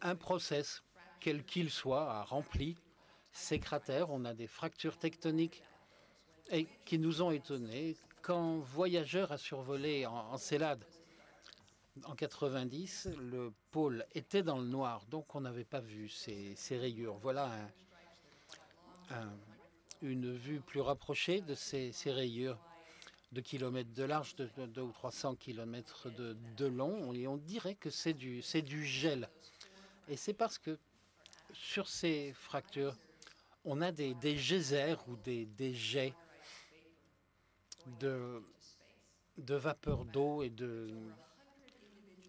un process, quel qu'il soit, a rempli ces cratères. On a des fractures tectoniques et qui nous ont étonnés. Quand Voyageur a survolé Encelade en 90, le pôle était dans le noir, donc on n'avait pas vu ces rayures. Voilà une vue plus rapprochée de ces rayures de kilomètres de large, de 200 ou 300 kilomètres de long, et on dirait que c'est du gel. Et c'est parce que sur ces fractures, on a des geysers ou des jets de vapeur d'eau et de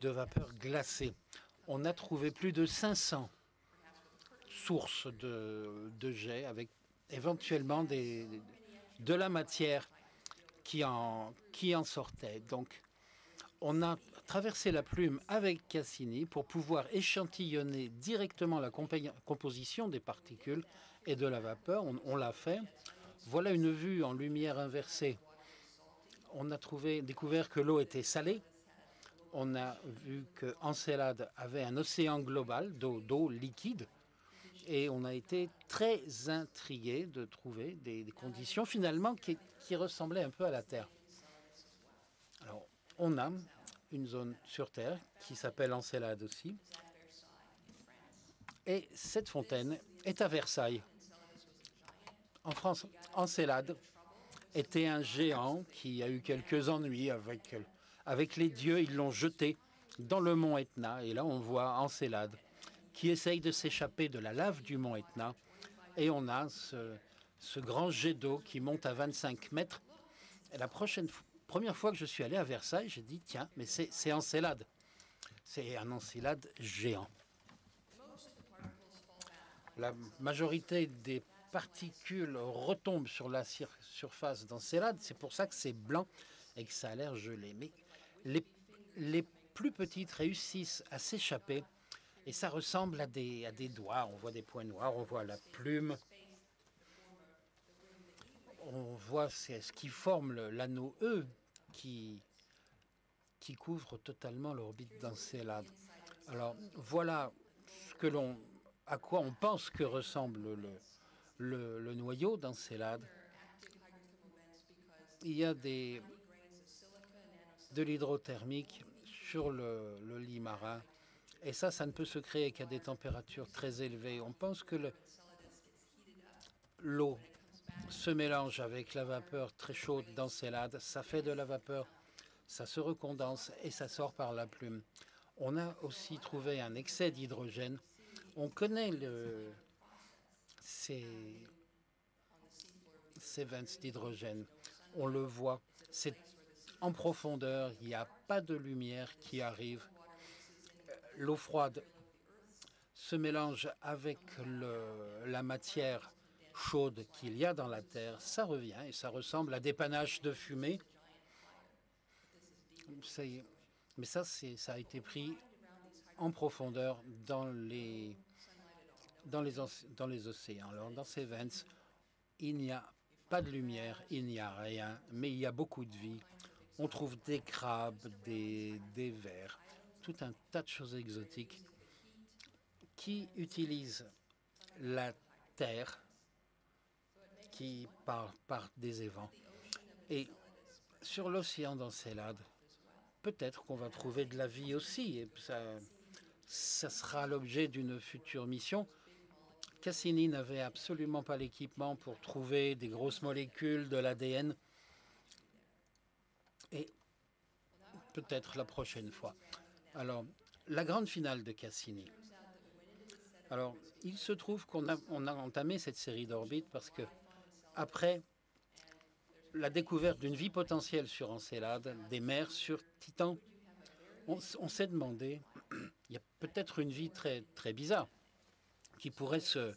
vapeur glacée. On a trouvé plus de 500 sources de jets avec éventuellement de la matière qui en sortait. Donc, on a traversé la plume avec Cassini pour pouvoir échantillonner directement la composition des particules et de la vapeur. On l'a fait. Voilà une vue en lumière inversée. On a découvert que l'eau était salée. On a vu que Encelade avait un océan global d'eau liquide. Et on a été très intrigués de trouver des conditions finalement qui ressemblaient un peu à la Terre. Alors, on a une zone sur Terre qui s'appelle Encelade aussi. Et cette fontaine est à Versailles. En France, Encelade était un géant qui a eu quelques ennuis avec les dieux. Ils l'ont jeté dans le mont Etna. Et là, on voit Encelade qui essaye de s'échapper de la lave du mont Etna. Et on a ce grand jet d'eau qui monte à 25 mètres. Et la première fois que je suis allé à Versailles, j'ai dit, tiens, mais c'est Encelade. C'est un Encelade géant. La majorité des particules retombent sur la surface d'Encelade. C'est pour ça que c'est blanc et que ça a l'air gelé. Mais les plus petites réussissent à s'échapper. Et ça ressemble à des doigts. On voit des points noirs, on voit la plume. On voit ce qui forme l'anneau E qui couvre totalement l'orbite d'Encelade. Alors voilà à quoi on pense que ressemble le noyau d'Encelade. il y a de l'hydrothermique sur le lit marin. Et ça ne peut se créer qu'à des températures très élevées. On pense que l'eau se mélange avec la vapeur très chaude d'Encelade, ça fait de la vapeur, ça se recondense et ça sort par la plume. On a aussi trouvé un excès d'hydrogène. On connaît ces vents d'hydrogène. On le voit, c'est en profondeur, il n'y a pas de lumière qui arrive. L'eau froide se mélange avec la matière chaude qu'il y a dans la terre, ça revient et ça ressemble à des panaches de fumée. Mais ça a été pris en profondeur dans les océans. Alors dans ces vents, il n'y a pas de lumière, il n'y a rien, mais il y a beaucoup de vie. On trouve des crabes, des vers, tout un tas de choses exotiques qui utilisent la terre qui par des évents. Et sur l'océan d'Encelade, peut-être qu'on va trouver de la vie aussi, et ça sera l'objet d'une future mission. Cassini n'avait absolument pas l'équipement pour trouver des grosses molécules de l'ADN, et peut-être la prochaine fois. Alors, la grande finale de Cassini. Alors, il se trouve qu'on a entamé cette série d'orbites parce que après la découverte d'une vie potentielle sur Encelade, des mers sur Titan, on s'est demandé, il y a peut-être une vie très, très bizarre qui pourrait se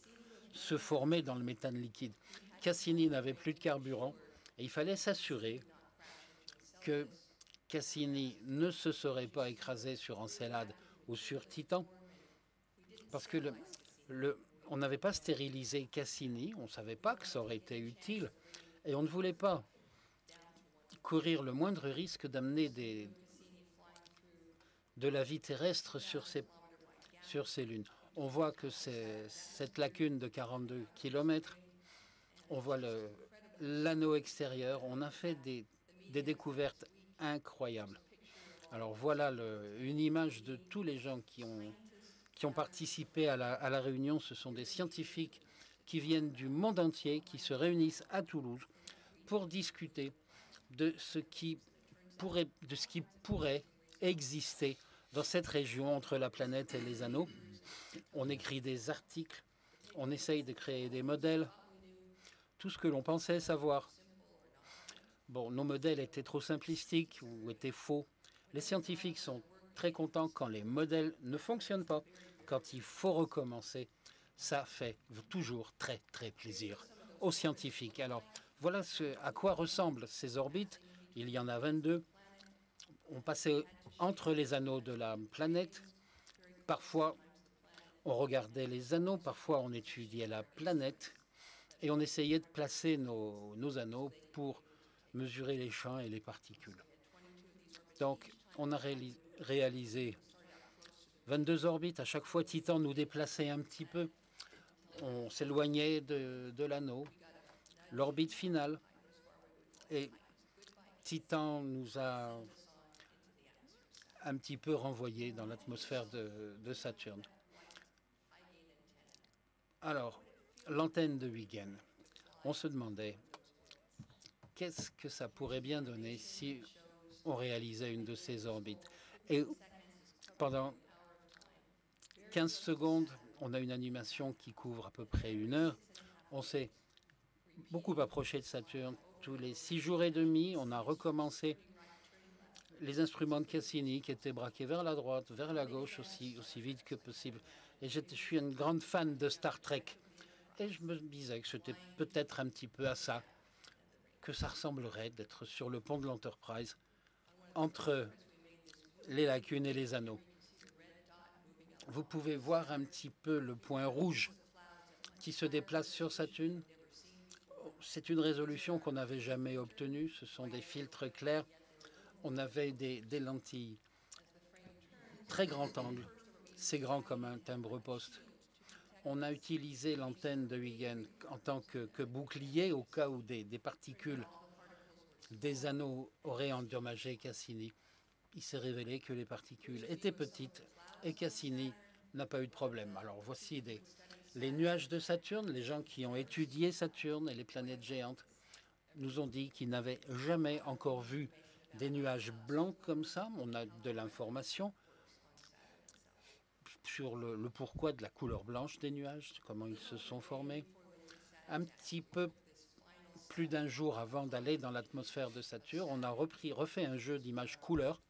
former dans le méthane liquide. Cassini n'avait plus de carburant et il fallait s'assurer que Cassini ne se serait pas écrasé sur Encelade ou sur Titan, parce que on n'avait pas stérilisé Cassini, on ne savait pas que ça aurait été utile, et on ne voulait pas courir le moindre risque d'amener de la vie terrestre sur ces lunes. On voit que c'est cette lacune de 42 km, on voit l'anneau extérieur, on a fait des découvertes incroyables. Alors voilà une image de tous les gens qui ont participé à la réunion. Ce sont des scientifiques qui viennent du monde entier, qui se réunissent à Toulouse pour discuter de ce qui pourrait exister dans cette région entre la planète et les anneaux. On écrit des articles, on essaye de créer des modèles, tout ce que l'on pensait savoir. Bon, nos modèles étaient trop simplistiques ou étaient faux. Les scientifiques sont très contents quand les modèles ne fonctionnent pas, quand il faut recommencer. Ça fait toujours très, très plaisir aux scientifiques. Alors, voilà à quoi ressemblent ces orbites. Il y en a 22. On passait entre les anneaux de la planète. Parfois, on regardait les anneaux, parfois on étudiait la planète et on essayait de placer nos anneaux pour mesurer les champs et les particules. Donc, on a réalisé 22 orbites. À chaque fois, Titan nous déplaçait un petit peu. On s'éloignait de l'anneau, l'orbite finale. Et Titan nous a un petit peu renvoyé dans l'atmosphère de Saturne. Alors, l'antenne de Huygens, on se demandait qu'est-ce que ça pourrait bien donner si on réalisait une de ces orbites. Et pendant 15 secondes, on a une animation qui couvre à peu près 1 heure. On s'est beaucoup approché de Saturne. Tous les 6 jours et demi, on a recommencé les instruments de Cassini qui étaient braqués vers la droite, vers la gauche, aussi vite que possible. Et je suis une grande fan de Star Trek. Et je me disais que c'était peut-être un petit peu à ça que ça ressemblerait d'être sur le pont de l'Enterprise entre les lacunes et les anneaux. Vous pouvez voir un petit peu le point rouge qui se déplace sur Saturne. C'est une résolution qu'on n'avait jamais obtenue. Ce sont des filtres clairs. On avait des lentilles très grand angle. C'est grand comme un timbre-poste. On a utilisé l'antenne de Huygens en tant que bouclier au cas où des particules des anneaux auraient endommagé Cassini. Il s'est révélé que les particules étaient petites et Cassini n'a pas eu de problème. Alors voici les nuages de Saturne. Les gens qui ont étudié Saturne et les planètes géantes nous ont dit qu'ils n'avaient jamais encore vu des nuages blancs comme ça. On a de l'information sur le pourquoi de la couleur blanche des nuages, comment ils se sont formés. Un petit peu plus d'un jour avant d'aller dans l'atmosphère de Saturne, on a refait un jeu d'images couleurs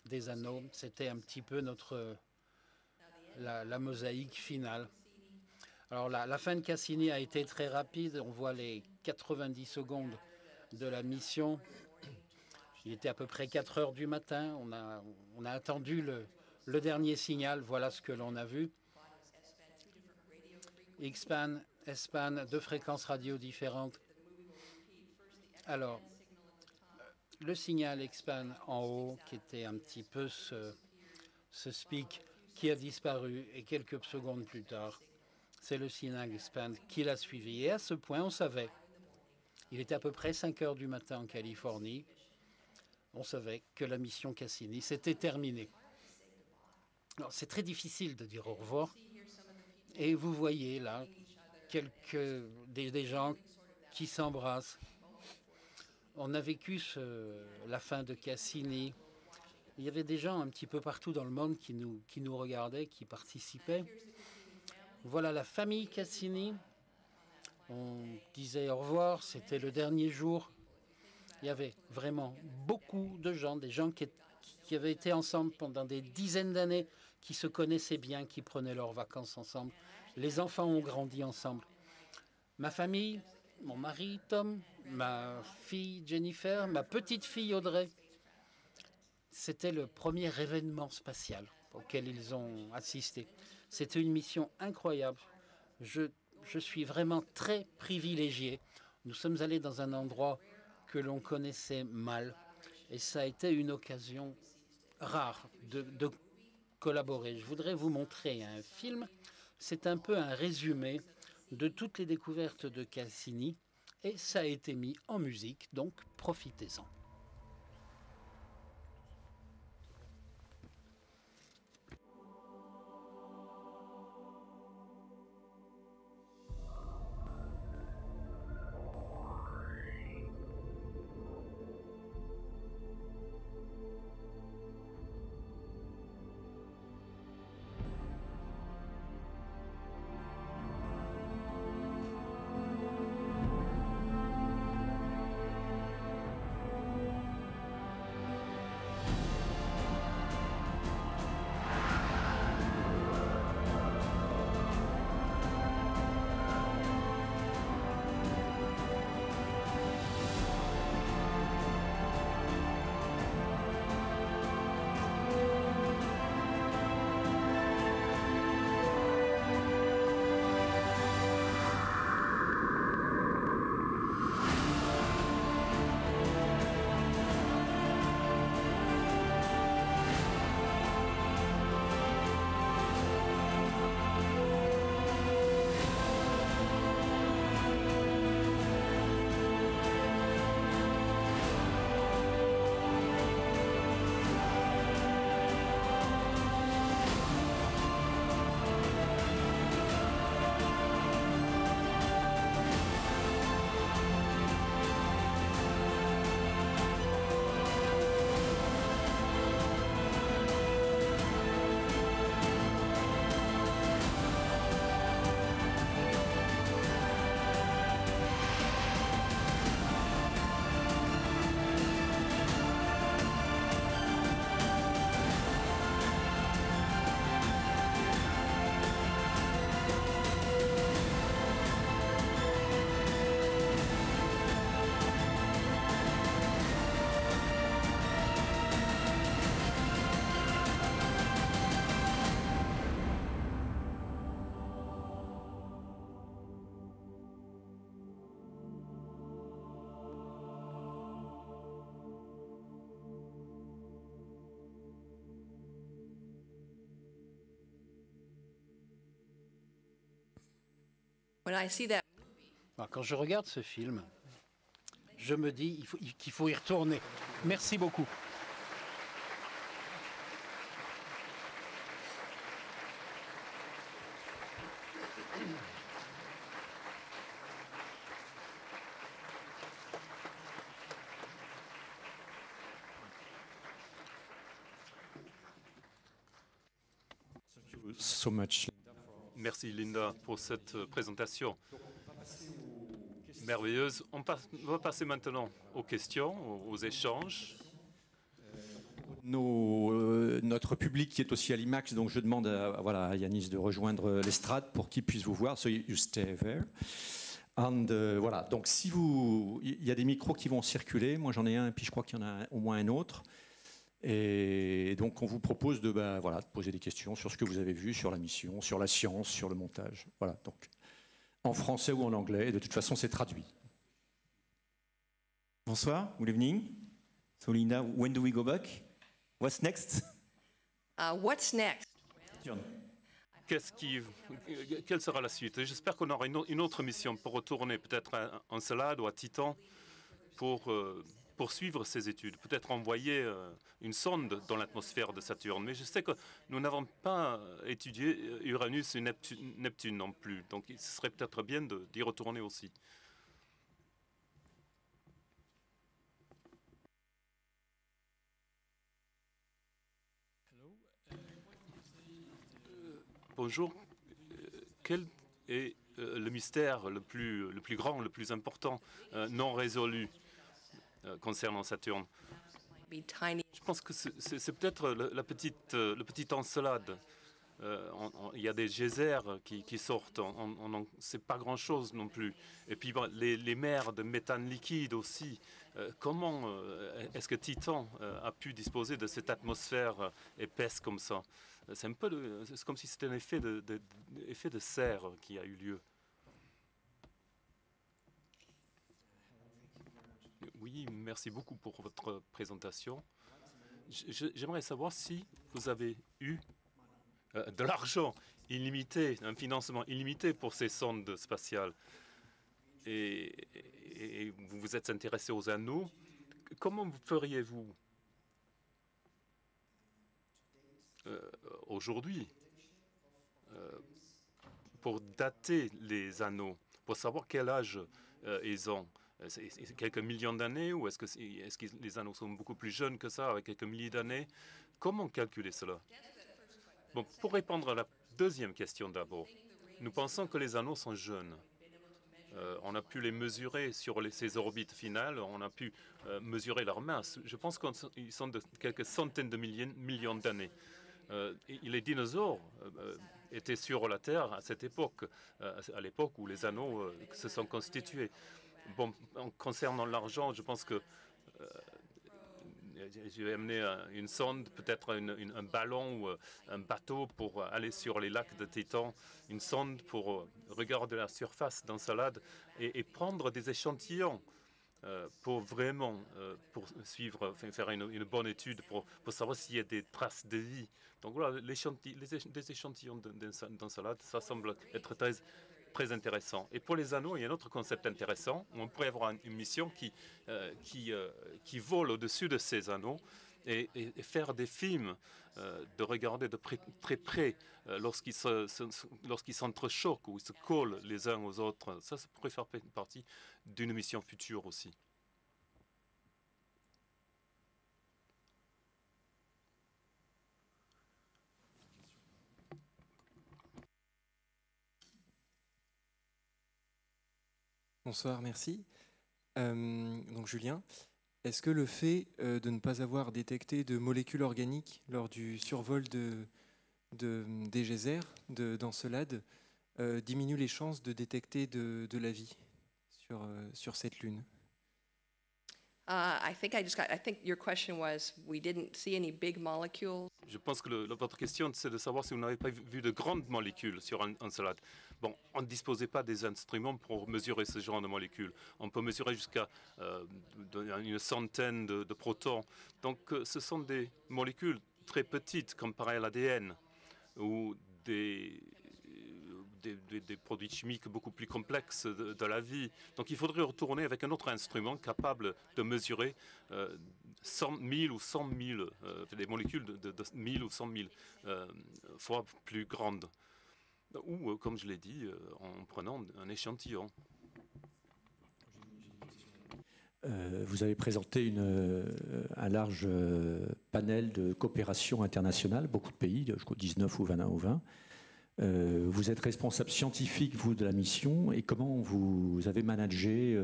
des anneaux. C'était un petit peu la mosaïque finale. Alors la fin de Cassini a été très rapide. On voit les 90 secondes de la mission. Il était à peu près 4 heures du matin. On a attendu le dernier signal. Voilà ce que l'on a vu. X-Span, S-Span, 2 fréquences radio différentes. Alors, le signal X-Span en haut, qui était un petit peu ce speak, qui a disparu, et quelques secondes plus tard, c'est le signal X-Span qui l'a suivi. Et à ce point, on savait. Il était à peu près 5 heures du matin en Californie. On savait que la mission Cassini s'était terminée. Alors, c'est très difficile de dire au revoir. Et vous voyez là des gens qui s'embrassent. On a vécu la fin de Cassini. Il y avait des gens un petit peu partout dans le monde qui nous regardaient, qui participaient. Voilà la famille Cassini. On disait au revoir, c'était le dernier jour. Il y avait vraiment beaucoup de gens, des gens qui avaient été ensemble pendant des dizaines d'années, qui se connaissaient bien, qui prenaient leurs vacances ensemble. Les enfants ont grandi ensemble. Ma famille, mon mari Tom, ma fille Jennifer, ma petite fille Audrey, c'était le premier événement spatial auquel ils ont assisté. C'était une mission incroyable. Je suis vraiment très privilégié. Nous sommes allés dans un endroit que l'on connaissait mal et ça a été une occasion rare de collaborer. Je voudrais vous montrer un film. C'est un peu un résumé de toutes les découvertes de Cassini et ça a été mis en musique, donc profitez-en. When I see that, Alors, quand je regarde ce film, je me dis qu'il faut y retourner. Merci beaucoup. So much. Merci Linda pour cette présentation merveilleuse. On va passer maintenant aux questions, aux échanges. Notre public qui est aussi à l'IMAX, donc je demande à Yanis de rejoindre l'estrade pour qu'il puisse vous voir. So you stay there. And, voilà, donc il y a des micros qui vont circuler. Moi j'en ai un, et puis je crois qu'il y en a au moins un autre. Et donc, on vous propose de poser des questions sur ce que vous avez vu, sur la mission, sur la science, sur le montage. Voilà, donc en français ou en anglais. Et de toute façon, c'est traduit. Bonsoir, good evening. So, Linda, when do we go back? What's next? What's next? Quelle sera la suite? J'espère qu'on aura une autre mission pour retourner peut-être à Encelade ou à Titan pour poursuivre ces études, peut-être envoyer une sonde dans l'atmosphère de Saturne. Mais je sais que nous n'avons pas étudié Uranus et Neptune non plus. Donc ce serait peut-être bien d'y retourner aussi. Bonjour. Quel est le mystère le plus grand, le plus important, non résolu concernant Saturne? Je pense que c'est peut-être le petit Encelade. Il y a des geysers qui sortent, c'est pas grand-chose non plus. Et puis bon, les mers de méthane liquide aussi. Comment est-ce que Titan a pu disposer de cette atmosphère épaisse comme ça? C'est comme si c'était un effet de serre qui a eu lieu. Oui, merci beaucoup pour votre présentation. J'aimerais savoir si vous avez eu de l'argent illimité, un financement illimité pour ces sondes spatiales. Et vous vous êtes intéressé aux anneaux. Comment feriez-vous aujourd'hui pour dater les anneaux, pour savoir quel âge ils ont? C'est quelques millions d'années ou est-ce que les anneaux sont beaucoup plus jeunes que ça, avec quelques milliers d'années? Comment calculer cela? Bon, pour répondre à la deuxième question d'abord, nous pensons que les anneaux sont jeunes. On a pu les mesurer sur ces orbites finales, on a pu mesurer leur masse. Je pense qu'ils sont de quelques centaines de millions d'années. Les dinosaures étaient sur la Terre à cette époque, à l'époque où les anneaux se sont constitués. Bon, concernant l'argent, je pense que je vais amener une sonde, peut-être un ballon ou un bateau pour aller sur les lacs de Titan, une sonde pour regarder la surface d'Encelade et prendre des échantillons pour vraiment faire une bonne étude pour savoir s'il y a des traces de vie. Donc voilà, des échantillons d'Encelade, ça semble être très intéressant. Et pour les anneaux, il y a un autre concept intéressant. On pourrait avoir une mission qui vole au-dessus de ces anneaux et faire des films, de regarder de très près lorsqu'ils s'entrechoquent ou ils se collent les uns aux autres. Ça pourrait faire partie d'une mission future aussi. Bonsoir, merci. Donc Julien, est-ce que le fait de ne pas avoir détecté de molécules organiques lors du survol des geysers d'Encelade diminue les chances de détecter de la vie sur cette lune? I think your question was, we didn't see any big molecules. Je pense que votre question, c'est de savoir si vous n'avez pas vu de grandes molécules sur Encelade. Bon, on ne disposait pas des instruments pour mesurer ce genre de molécules. On peut mesurer jusqu'à une centaine de protons. Donc, ce sont des molécules très petites, comparées à l'ADN, ou des des produits chimiques beaucoup plus complexes de la vie. Donc il faudrait retourner avec un autre instrument capable de mesurer 100 000 ou 100 000, des molécules de 1000 ou 100 000 fois plus grandes. Ou, comme je l'ai dit, en prenant un échantillon. Vous avez présenté un large panel de coopération internationale, beaucoup de pays, je crois 19 ou 20. Vous êtes responsable scientifique, vous, de la mission, et comment vous avez managé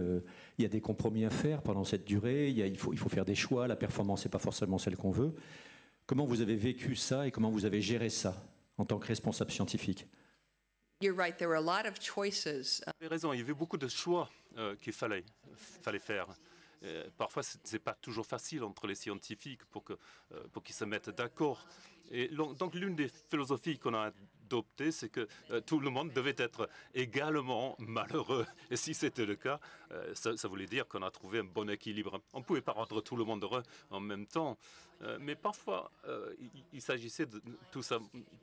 il y a des compromis à faire pendant cette durée, il faut faire des choix, la performance n'est pas forcément celle qu'on veut. Comment vous avez vécu ça et comment vous avez géré ça en tant que responsable scientifique? You're right, there were a lot of choices. Vous avez raison, il y avait beaucoup de choix qu'il fallait faire. Parfois, ce n'est pas toujours facile entre les scientifiques pour qu'ils se mettent d'accord. Et donc, l'une des philosophies qu'on a adoptées, c'est que tout le monde devait être également malheureux. Et si c'était le cas, ça voulait dire qu'on a trouvé un bon équilibre. On ne pouvait pas rendre tout le monde heureux en même temps. Mais parfois, il s'agissait tout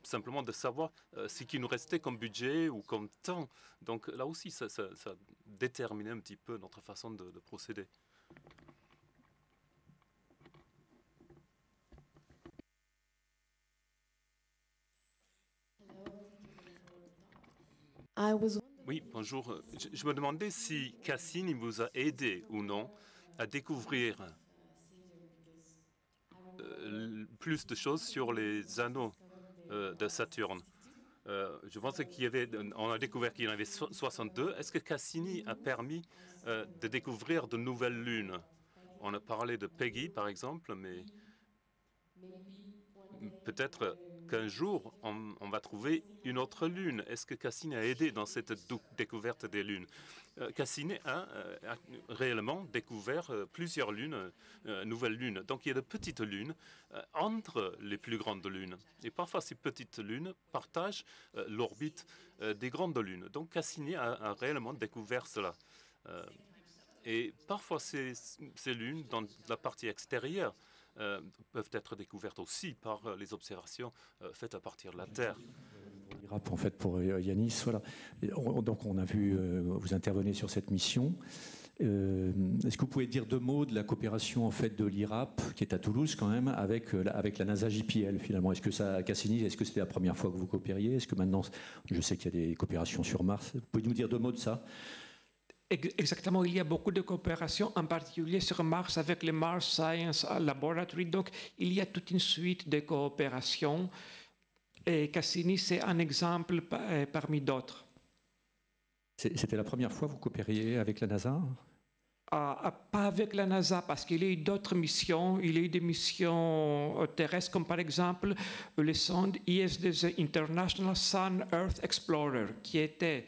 simplement de savoir ce qui nous restait comme budget ou comme temps. Donc là aussi, ça déterminait un petit peu notre façon de procéder. Oui, bonjour. Je me demandais si Cassini vous a aidé ou non à découvrir plus de choses sur les anneaux de Saturne. Je pensais on a découvert qu'il y en avait 62. Est-ce que Cassini a permis de découvrir de nouvelles lunes? On a parlé de Peggy, par exemple, mais peut-être qu'un jour, on va trouver une autre lune. Est-ce que Cassini a aidé dans cette découverte des lunes? Cassini a réellement découvert plusieurs lunes, nouvelles lunes. Donc il y a de petites lunes entre les plus grandes lunes. Et parfois, ces petites lunes partagent l'orbite des grandes lunes. Donc Cassini a réellement découvert cela. Et parfois, ces lunes, dans la partie extérieure, peuvent être découvertes aussi par les observations faites à partir de la Terre. l'IRAP, en fait, pour Yanis, voilà. Donc on a vu, vous intervenez sur cette mission. Est-ce que vous pouvez dire deux mots de la coopération en fait de l'IRAP, qui est à Toulouse quand même, avec la NASA JPL finalement? Est-ce que ça, Cassini, est-ce que c'était la première fois que vous coopériez? Est-ce que maintenant, je sais qu'il y a des coopérations sur Mars. Vous pouvez nous dire deux mots de ça? Exactement, il y a beaucoup de coopération, en particulier sur Mars avec le Mars Science Laboratory. Donc, il y a toute une suite de coopérations. Et Cassini, c'est un exemple parmi d'autres. C'était la première fois que vous coopériez avec la NASA? Pas avec la NASA, parce qu'il y a eu d'autres missions. Il y a eu des missions terrestres, comme par exemple le sonde ISDZ, International Sun Earth Explorer, qui était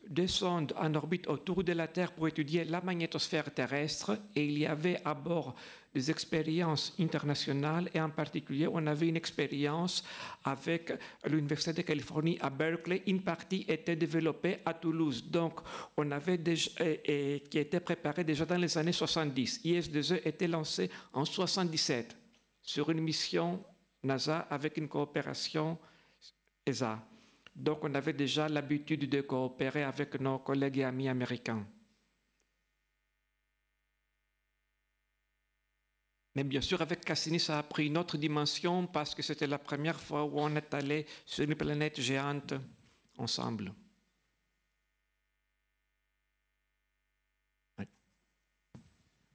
des sondes en orbite autour de la Terre pour étudier la magnétosphère terrestre, et il y avait à bord des expériences internationales, et en particulier on avait une expérience avec l'Université de Californie à Berkeley. Une partie était développée à Toulouse, donc on avait déjà, qui était préparée déjà dans les années 70. IS2E était lancé en 77 sur une mission NASA avec une coopération ESA. Donc, on avait déjà l'habitude de coopérer avec nos collègues et amis américains. Mais bien sûr, avec Cassini, ça a pris une autre dimension parce que c'était la première fois où on est allé sur une planète géante ensemble.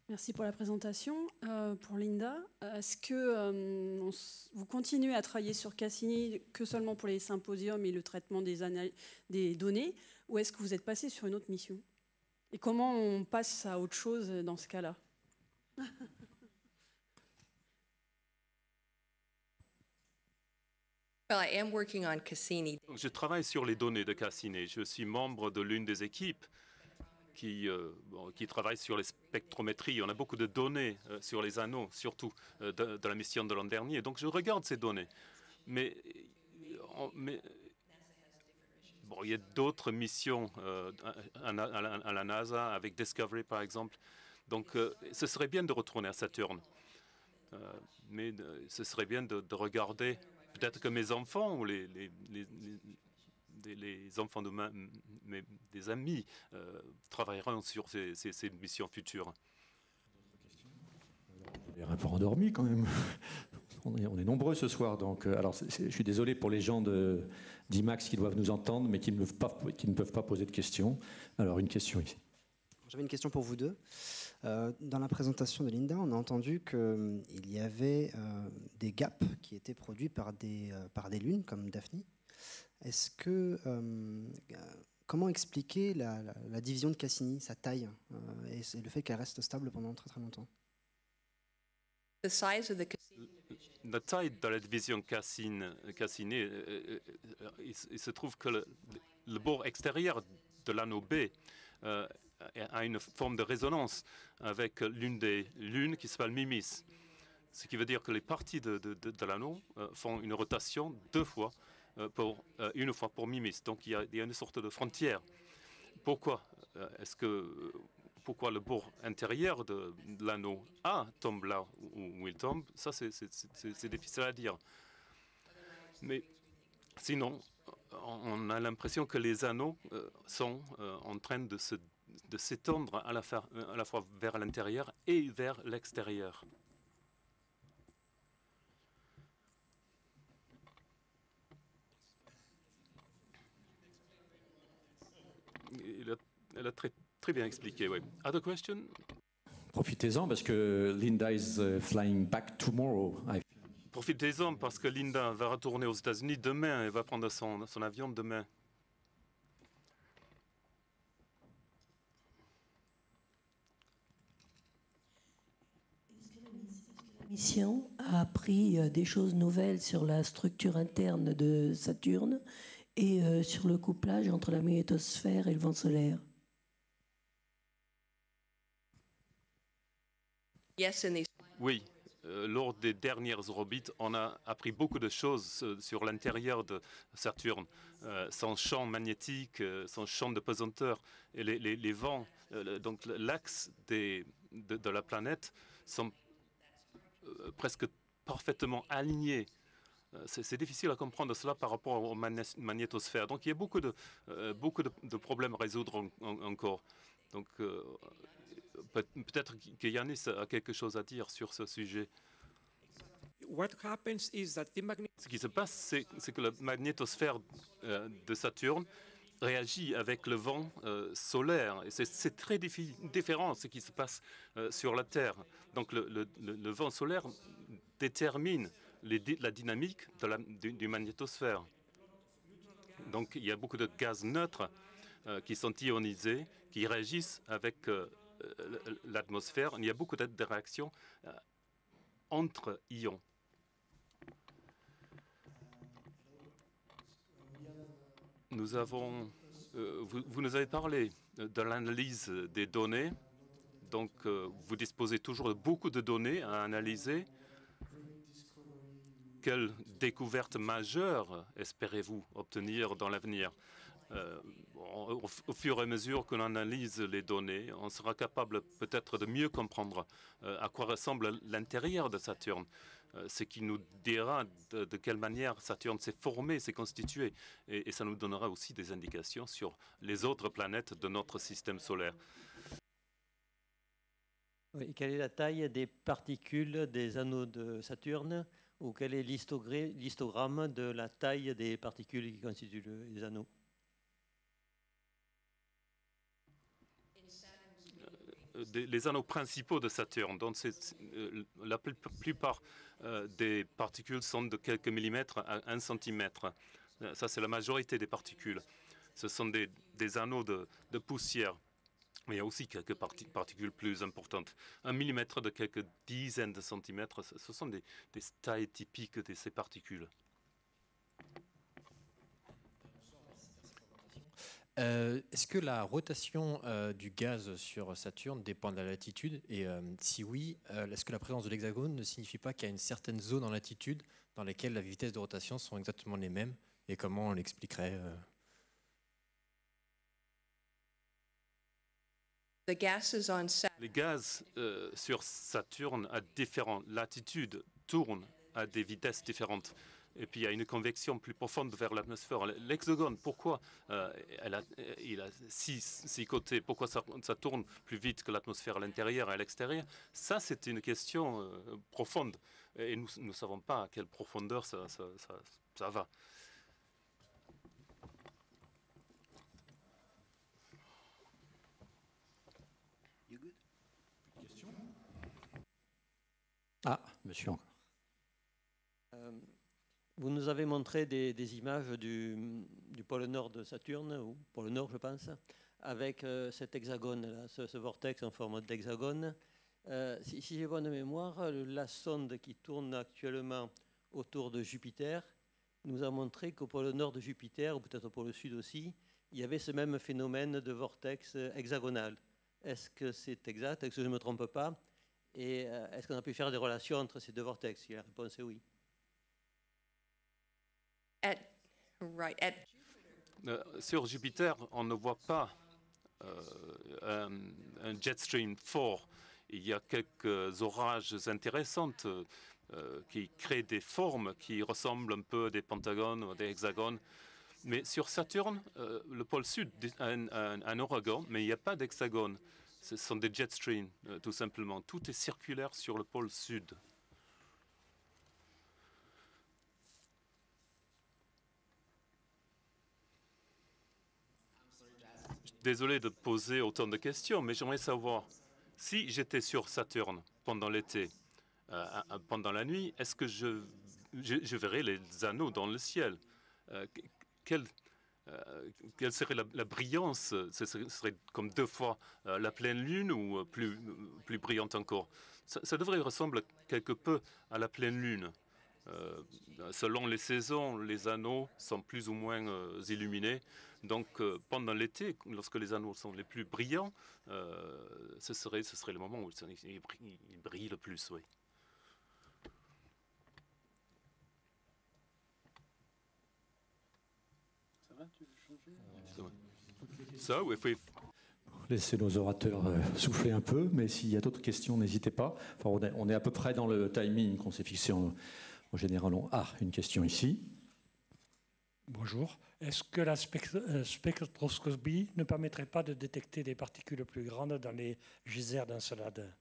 Merci pour la présentation. Pour Linda, est-ce que vous continuez à travailler sur Cassini que seulement pour les symposiums et le traitement des données, ou est-ce que vous êtes passé sur une autre mission? Et comment on passe à autre chose dans ce cas-là? Well, I am working on Cassini. Je travaille sur les données de Cassini. Je suis membre de l'une des équipes qui travaille sur les spectrométries. On a beaucoup de données sur les anneaux, surtout de la mission de l'an dernier. Donc je regarde ces données. Mais bon, il y a d'autres missions à la NASA, avec Discovery par exemple. Donc ce serait bien de retourner à Saturne. Mais ce serait bien de regarder, peut-être que mes enfants ou les enfants des amis travailleront sur ces missions futures. Il est un peu endormi quand même. On est nombreux ce soir, donc alors je suis désolé pour les gens d'IMAX qui doivent nous entendre, mais qui ne peuvent pas poser de questions. Alors une question ici. J'avais une question pour vous deux. Dans la présentation de Linda, on a entendu qu'il y avait des gaps qui étaient produits par des lunes comme Daphne. Est-ce que comment expliquer la division de Cassini, sa taille, et le fait qu'elle reste stable pendant très très longtemps? La taille de la division Cassini, il se trouve que le bord extérieur de l'anneau B a une forme de résonance avec l'une des lunes qui s'appelle Mimis. Ce qui veut dire que les parties de l'anneau font une rotation une fois pour Mimis. Donc il y a une sorte de frontière. Pourquoi pourquoi le bord intérieur de l'anneau A tombe là où il tombe, ça c'est difficile à dire. Mais sinon, on a l'impression que les anneaux sont en train de s'étendre à la fois vers l'intérieur et vers l'extérieur. Elle a très bien expliqué, oui. Other question? Profitez-en parce que Linda is flying back tomorrow. Profitez-en parce que Linda va retourner aux États-Unis demain et va prendre son avion demain. La mission a appris des choses nouvelles sur la structure interne de Saturne et sur le couplage entre la magnétosphère et le vent solaire. Oui, lors des dernières orbites, on a appris beaucoup de choses sur l'intérieur de Saturne, son champ magnétique, son champ de pesanteur, et les vents. Donc l'axe de la planète sont presque parfaitement alignés. C'est difficile à comprendre cela par rapport aux magnétosphères. Donc il y a beaucoup de problèmes à résoudre encore. Donc peut-être que Yanis a quelque chose à dire sur ce sujet. Ce qui se passe, c'est que la magnétosphère de Saturne réagit avec le vent solaire. Et c'est très différent de ce qui se passe sur la Terre. Donc le vent solaire détermine la dynamique du magnétosphère. Donc il y a beaucoup de gaz neutres qui sont ionisés, qui réagissent avec l'atmosphère. Il y a beaucoup de réactions entre ions. Nous avons, vous nous avez parlé de l'analyse des données. Donc, vous disposez toujours de beaucoup de données à analyser. Quelle découverte majeure espérez-vous obtenir dans l'avenir? Au fur et à mesure que l'on analyse les données, on sera capable peut-être de mieux comprendre à quoi ressemble l'intérieur de Saturne, ce qui nous dira de quelle manière Saturne s'est formé, s'est constitué, et ça nous donnera aussi des indications sur les autres planètes de notre système solaire. Oui, quelle est la taille des particules des anneaux de Saturne, ou quel est l'histogramme de la taille des particules qui constituent les anneaux? Les anneaux principaux de Saturne. Donc la plupart des particules sont de quelques millimètres à 1 centimètre. Ça, c'est la majorité des particules. Ce sont des anneaux de poussière. Mais il y a aussi quelques particules plus importantes. 1 millimètre de quelques dizaines de centimètres, ce sont des tailles typiques de ces particules. Est-ce que la rotation du gaz sur Saturne dépend de la latitude? Et si oui, est-ce que la présence de l'hexagone ne signifie pas qu'il y a une certaine zone en latitude dans laquelle les vitesses de rotation sont exactement les mêmes? Et comment on l'expliquerait? Les gaz sur Saturne à différentes latitudes tournent à des vitesses différentes. Et puis il y a une convection plus profonde vers l'atmosphère. L'hexagone, pourquoi il a six côtés? Pourquoi ça tourne plus vite que l'atmosphère à l'intérieur et à l'extérieur? Ça, c'est une question profonde. Et nous ne savons pas à quelle profondeur ça va. Ah, monsieur encore. Vous nous avez montré des images du pôle nord de Saturne, ou pôle nord je pense, avec cet hexagone, ce vortex en forme d'hexagone. Si j'ai bonne mémoire, la sonde qui tourne actuellement autour de Jupiter nous a montré qu'au pôle nord de Jupiter, ou peut-être au pôle sud aussi, il y avait ce même phénomène de vortex hexagonal. Est-ce que c'est exact? Est-ce que je ne me trompe pas? Et est-ce qu'on a pu faire des relations entre ces deux vortex? La réponse est oui. Sur Jupiter, on ne voit pas un jet stream fort. Il y a quelques orages intéressants qui créent des formes qui ressemblent un peu à des pentagones ou des hexagones. Mais sur Saturne, le pôle sud a un ouragan, mais il n'y a pas d'hexagone. Ce sont des jet streams, tout simplement. Tout est circulaire sur le pôle sud. Désolé de poser autant de questions, mais j'aimerais savoir, si j'étais sur Saturne pendant l'été, pendant la nuit, est-ce que je verrais les anneaux dans le ciel? Quelle serait la brillance? Ce serait comme 2 fois la pleine lune ou plus brillante encore? Ça devrait ressembler quelque peu à la pleine lune. Selon les saisons, les anneaux sont plus ou moins illuminés. Donc pendant l'été, lorsque les anneaux sont les plus brillants, ce serait le moment où ils brillent le plus, oui. Ça va, tu veux changer? Ça, oui, oui. Laissez nos orateurs souffler un peu, mais s'il y a d'autres questions, n'hésitez pas. Enfin, on est à peu près dans le timing qu'on s'est fixé en général. Ah, une question ici. Bonjour. Est-ce que la spectroscopie ne permettrait pas de détecter des particules plus grandes dans les geysers d'encelade?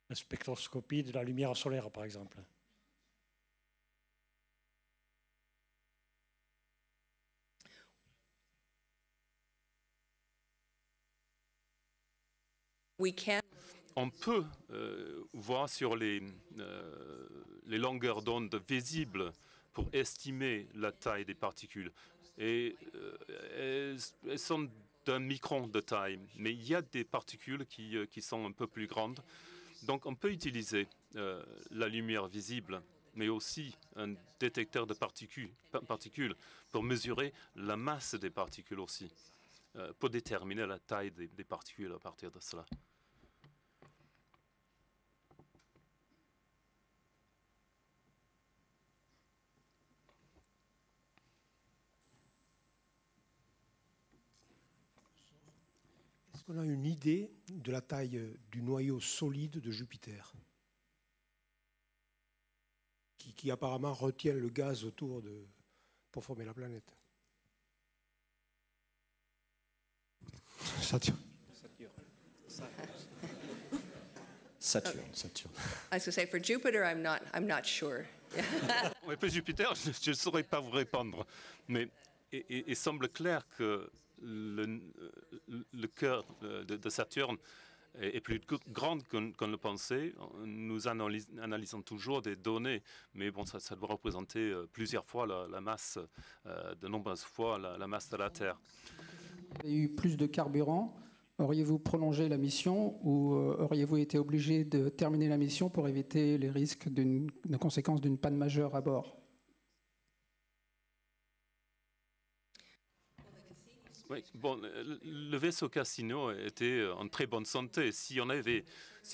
La spectroscopie de la lumière solaire, par exemple. On peut voir sur les longueurs d'onde visibles pour estimer la taille des particules. Et elles sont d'un micron de taille, mais il y a des particules qui sont un peu plus grandes. Donc on peut utiliser la lumière visible, mais aussi un détecteur de particules pour mesurer la masse des particules aussi, pour déterminer la taille des particules à partir de cela. Est-ce qu'on a une idée de la taille du noyau solide de Jupiter qui apparemment retient le gaz autour pour former la planète? Saturne. Saturne. I was going to say, for Jupiter, I'm not sure. Oui, pour Jupiter, je ne saurais pas vous répondre. Mais il semble clair que le cœur de Saturne est plus grand qu'on le pensait. Nous analysons toujours des données, mais bon, ça doit représenter plusieurs fois la masse, de nombreuses fois la masse de la Terre. Il y a eu plus de carburant. Auriez-vous prolongé la mission ou auriez-vous été obligé de terminer la mission pour éviter les risques de conséquences d'une panne majeure à bord? Oui, bon, le vaisseau Cassini était en très bonne santé. Si on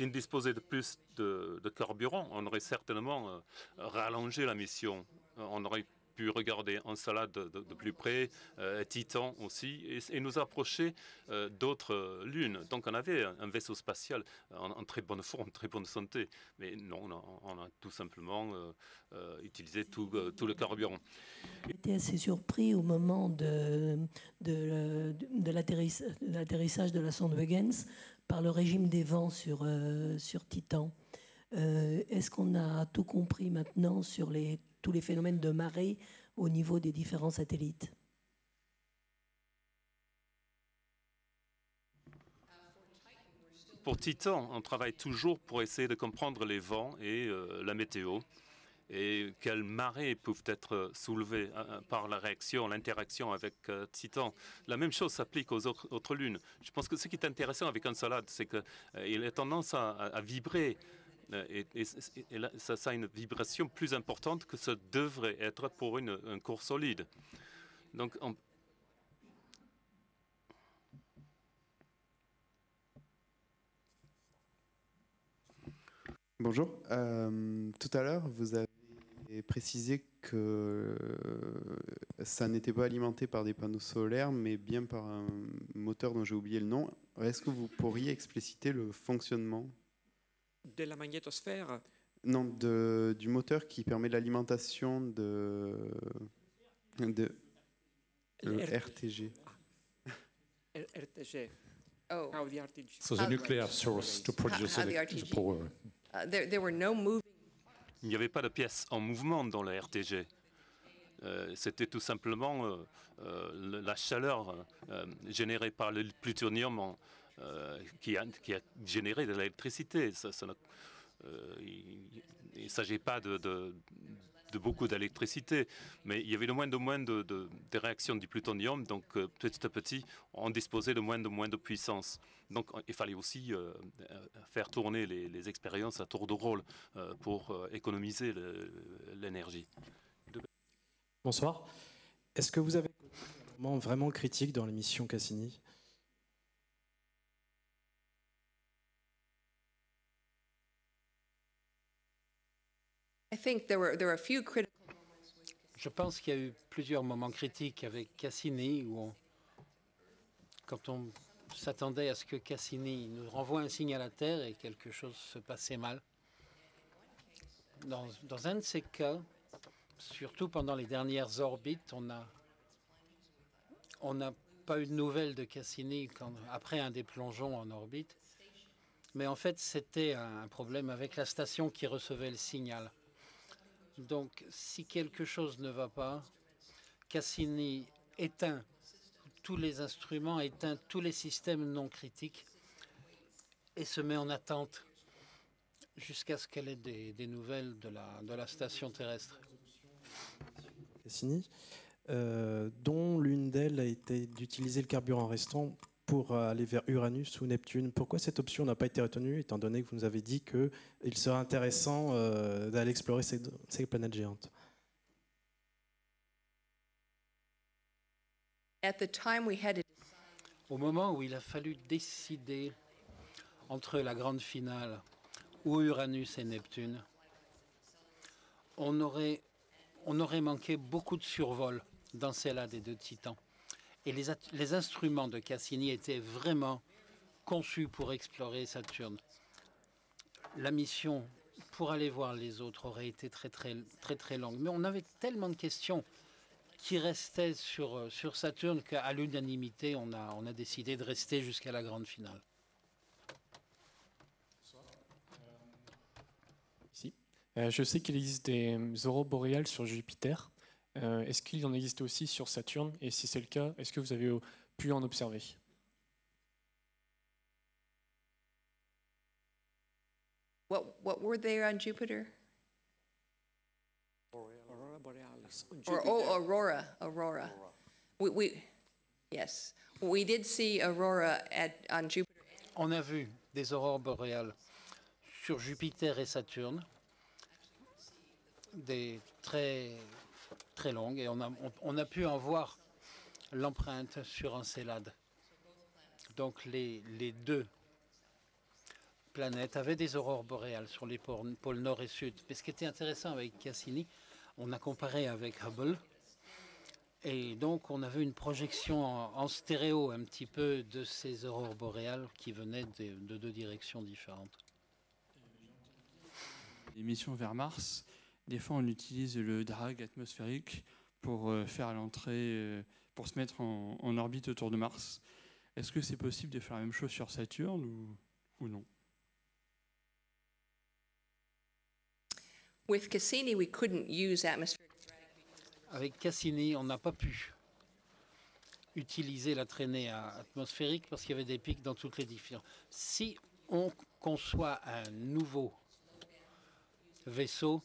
disposait de plus de carburant, on aurait certainement rallongé la mission. On aurait pu regarder Encelade de plus près, Titan aussi, et nous approcher d'autres lunes. Donc on avait un vaisseau spatial en très bonne forme, très bonne santé. Mais non, on a tout simplement utilisé tout le carburant. J'étais assez surpris au moment de l'atterrissage de la sonde Huygens par le régime des vents sur Titan. Est-ce qu'on a tout compris maintenant sur tous les phénomènes de marée au niveau des différents satellites? Pour Titan, on travaille toujours pour essayer de comprendre les vents et la météo et quelles marées peuvent être soulevées par la réaction, l'interaction avec Titan. La même chose s'applique aux autres lunes. Je pense que ce qui est intéressant avec Encelade, c'est qu'il a tendance à vibrer. Et là, ça a une vibration plus importante que ça devrait être pour un corps solide. Donc, Bonjour. Tout à l'heure, vous avez précisé que ça n'était pas alimenté par des panneaux solaires, mais bien par un moteur dont j'ai oublié le nom. Est-ce que vous pourriez expliciter le fonctionnement de la magnétosphère? Non, du moteur qui permet l'alimentation de RTG. RTG. Oh. How the RTG. So the nuclear source to produce the power. There were no moving. Il n'y avait pas de pièces en mouvement dans le RTG. C'était tout simplement la chaleur générée par le plutonium qui a généré de l'électricité. Il ne s'agit pas de beaucoup d'électricité, mais il y avait de moins de réactions du plutonium, donc petit à petit, on disposait de moins de puissance. Donc il fallait aussi faire tourner les expériences à tour de rôle pour économiser l'énergie. Bonsoir. Est-ce que vous avez un moment vraiment critique dans l'émission Cassini? Je pense qu'il y a eu plusieurs moments critiques avec Cassini où quand on s'attendait à ce que Cassini nous renvoie un signe à la Terre et quelque chose se passait mal. Dans un de ces cas, surtout pendant les dernières orbites, on n'a pas eu de nouvelles de Cassini après un des plongeons en orbite. Mais en fait, c'était un problème avec la station qui recevait le signal. Donc, si quelque chose ne va pas, Cassini éteint tous les instruments, éteint tous les systèmes non critiques et se met en attente jusqu'à ce qu'elle ait des nouvelles de la station terrestre. Cassini, dont l'une d'elles a été d'utiliser le carburant restant pour aller vers Uranus ou Neptune. Pourquoi cette option n'a pas été retenue, étant donné que vous nous avez dit qu'il serait intéressant d'aller explorer ces planètes géantes? Au moment où il a fallu décider entre la grande finale ou Uranus et Neptune, on aurait manqué beaucoup de survols d'Encelade et de Titan. Et les instruments de Cassini étaient vraiment conçus pour explorer Saturne. La mission pour aller voir les autres aurait été très longue. Mais on avait tellement de questions qui restaient sur Saturne qu'à l'unanimité, on a décidé de rester jusqu'à la grande finale. Ici. Je sais qu'il existe des aurores boréales sur Jupiter. Est-ce qu'il en existe aussi sur Saturne? Et si c'est le cas, est-ce que vous avez pu en observer? What were there on Jupiter? Aurora borealis. Aurora. Yes, we did see aurora on Jupiter. On a vu des aurores boréales sur Jupiter et Saturne, des très longues, et on a pu en voir l'empreinte sur Encelade. Donc les deux planètes avaient des aurores boréales sur les pôles nord et sud. Mais ce qui était intéressant avec Cassini, On a comparé avec Hubble. Et donc, on avait une projection en stéréo un petit peu de ces aurores boréales qui venaient de deux directions différentes. Les missions vers Mars, des fois on utilise le drag atmosphérique pour faire l'entrée, pour se mettre en orbite autour de Mars. Est-ce que c'est possible de faire la même chose sur Saturne ou non? With Cassini, we couldn't use atmospheric. Avec Cassini, on n'a pas pu utiliser la traînée atmosphérique parce qu'il y avait des pics dans toutes les différences. Si on conçoit un nouveau vaisseau,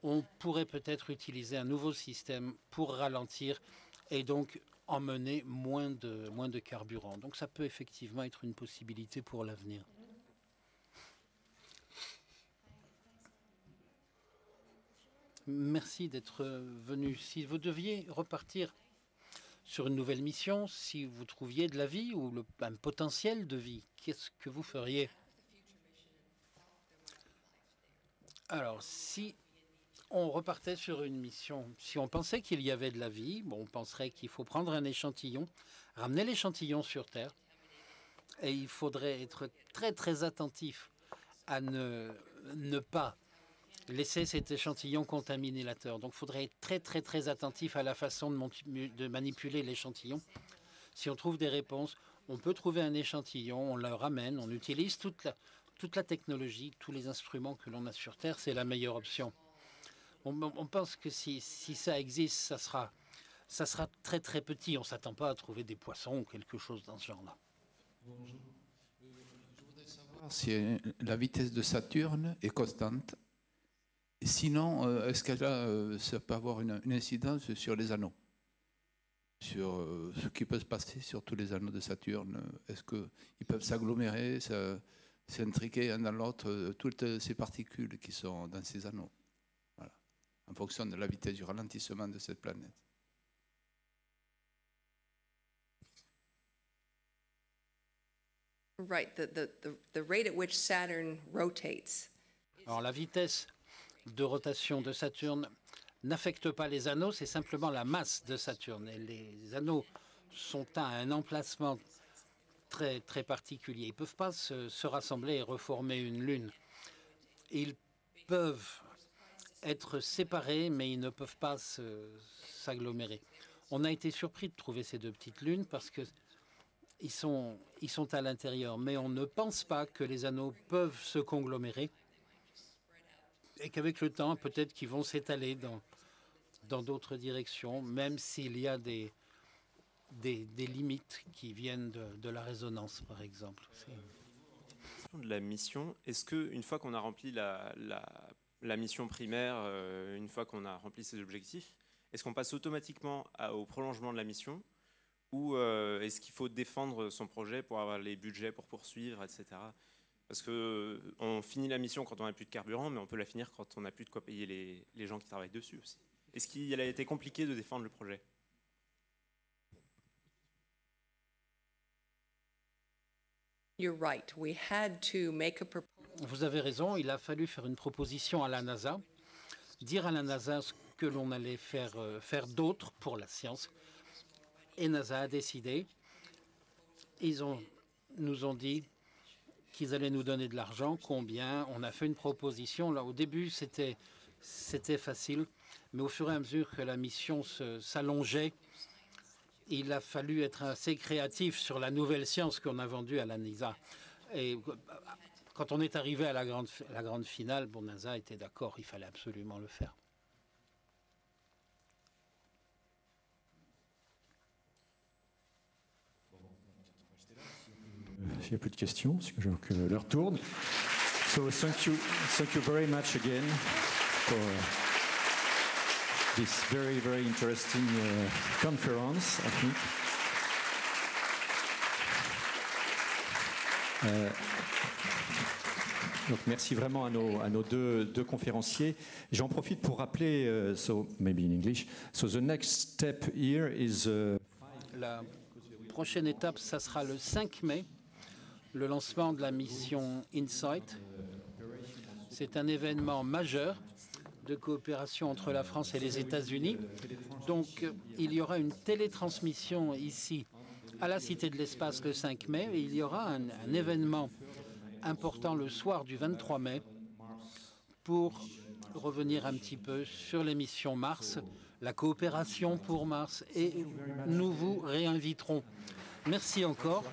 on pourrait peut-être utiliser un nouveau système pour ralentir et donc emmener moins de carburant. Donc ça peut effectivement être une possibilité pour l'avenir. Merci d'être venu. Si vous deviez repartir sur une nouvelle mission, si vous trouviez de la vie ou un potentiel de vie, qu'est-ce que vous feriez? Alors, si on repartait sur une mission, si on pensait qu'il y avait de la vie, bon, on penserait qu'il faut prendre un échantillon, ramener l'échantillon sur Terre, et il faudrait être très très attentif à ne pas laisser cet échantillon contaminer la Terre. Donc il faudrait être très très très attentif à la façon de manipuler l'échantillon. Si on trouve des réponses, on peut trouver un échantillon, on le ramène, on utilise toute la technologie, tous les instruments que l'on a sur Terre, c'est la meilleure option. On pense que si ça existe, ça sera très très petit. On ne s'attend pas à trouver des poissons ou quelque chose dans ce genre-là. Je voudrais savoir si la vitesse de Saturne est constante. Sinon, est-ce que ça peut avoir une incidence sur les anneaux? Sur ce qui peut se passer sur tous les anneaux de Saturne? Est-ce qu'ils peuvent s'agglomérer, s'intriquer un dans l'autre, toutes ces particules qui sont dans ces anneaux? Voilà. En fonction de la vitesse du ralentissement de cette planète. Right, the rate at which Saturn rotates. Alors la vitesse de rotation de Saturne n'affecte pas les anneaux, c'est simplement la masse de Saturne. Et les anneaux sont à un emplacement très, très particulier. Ils ne peuvent pas se rassembler et reformer une lune. Ils peuvent être séparés, mais ils ne peuvent pas s'agglomérer. On a été surpris de trouver ces deux petites lunes parce qu'ils sont à l'intérieur, mais on ne pense pas que les anneaux peuvent se conglomérer et qu'avec le temps, peut-être qu'ils vont s'étaler dans d'autres directions, même s'il y a des limites qui viennent de la résonance, par exemple. De la mission, est-ce qu'une fois qu'on a rempli la mission primaire, une fois qu'on a rempli ses objectifs, est-ce qu'on passe automatiquement au prolongement de la mission ou est-ce qu'il faut défendre son projet pour avoir les budgets pour poursuivre, etc. Parce qu'on finit la mission quand on n'a plus de carburant, mais on peut la finir quand on n'a plus de quoi payer les gens qui travaillent dessus aussi. Est-ce qu'il a été compliqué de défendre le projet? You're right. We had to make a proposal. Vous avez raison, il a fallu faire une proposition à la NASA, dire à la NASA ce que l'on allait faire d'autre pour la science. Et NASA a décidé. Ils nous ont dit qu'ils allaient nous donner de l'argent, combien. On a fait une proposition. Là, au début, c'était facile, mais au fur et à mesure que la mission s'allongeait, il a fallu être assez créatif sur la nouvelle science qu'on a vendue à la NASA. Et quand on est arrivé à la grande finale, bon, NASA était d'accord, il fallait absolument le faire. S'il n'y a plus de questions, parce que je vois que l'heure tourne. So thank you very much again for this very, very interesting conference, I think. Donc merci vraiment à nos deux conférenciers. J'en profite pour rappeler, so maybe in English, so the next step here is... La prochaine étape, ça sera le 5 mai, le lancement de la mission InSight. C'est un événement majeur de coopération entre la France et les États-Unis. Donc, il y aura une télétransmission ici à la Cité de l'Espace le 5 mai et il y aura un événement important le soir du 23 mai pour revenir un petit peu sur les missions Mars, la coopération pour Mars, et nous vous réinviterons. Merci encore.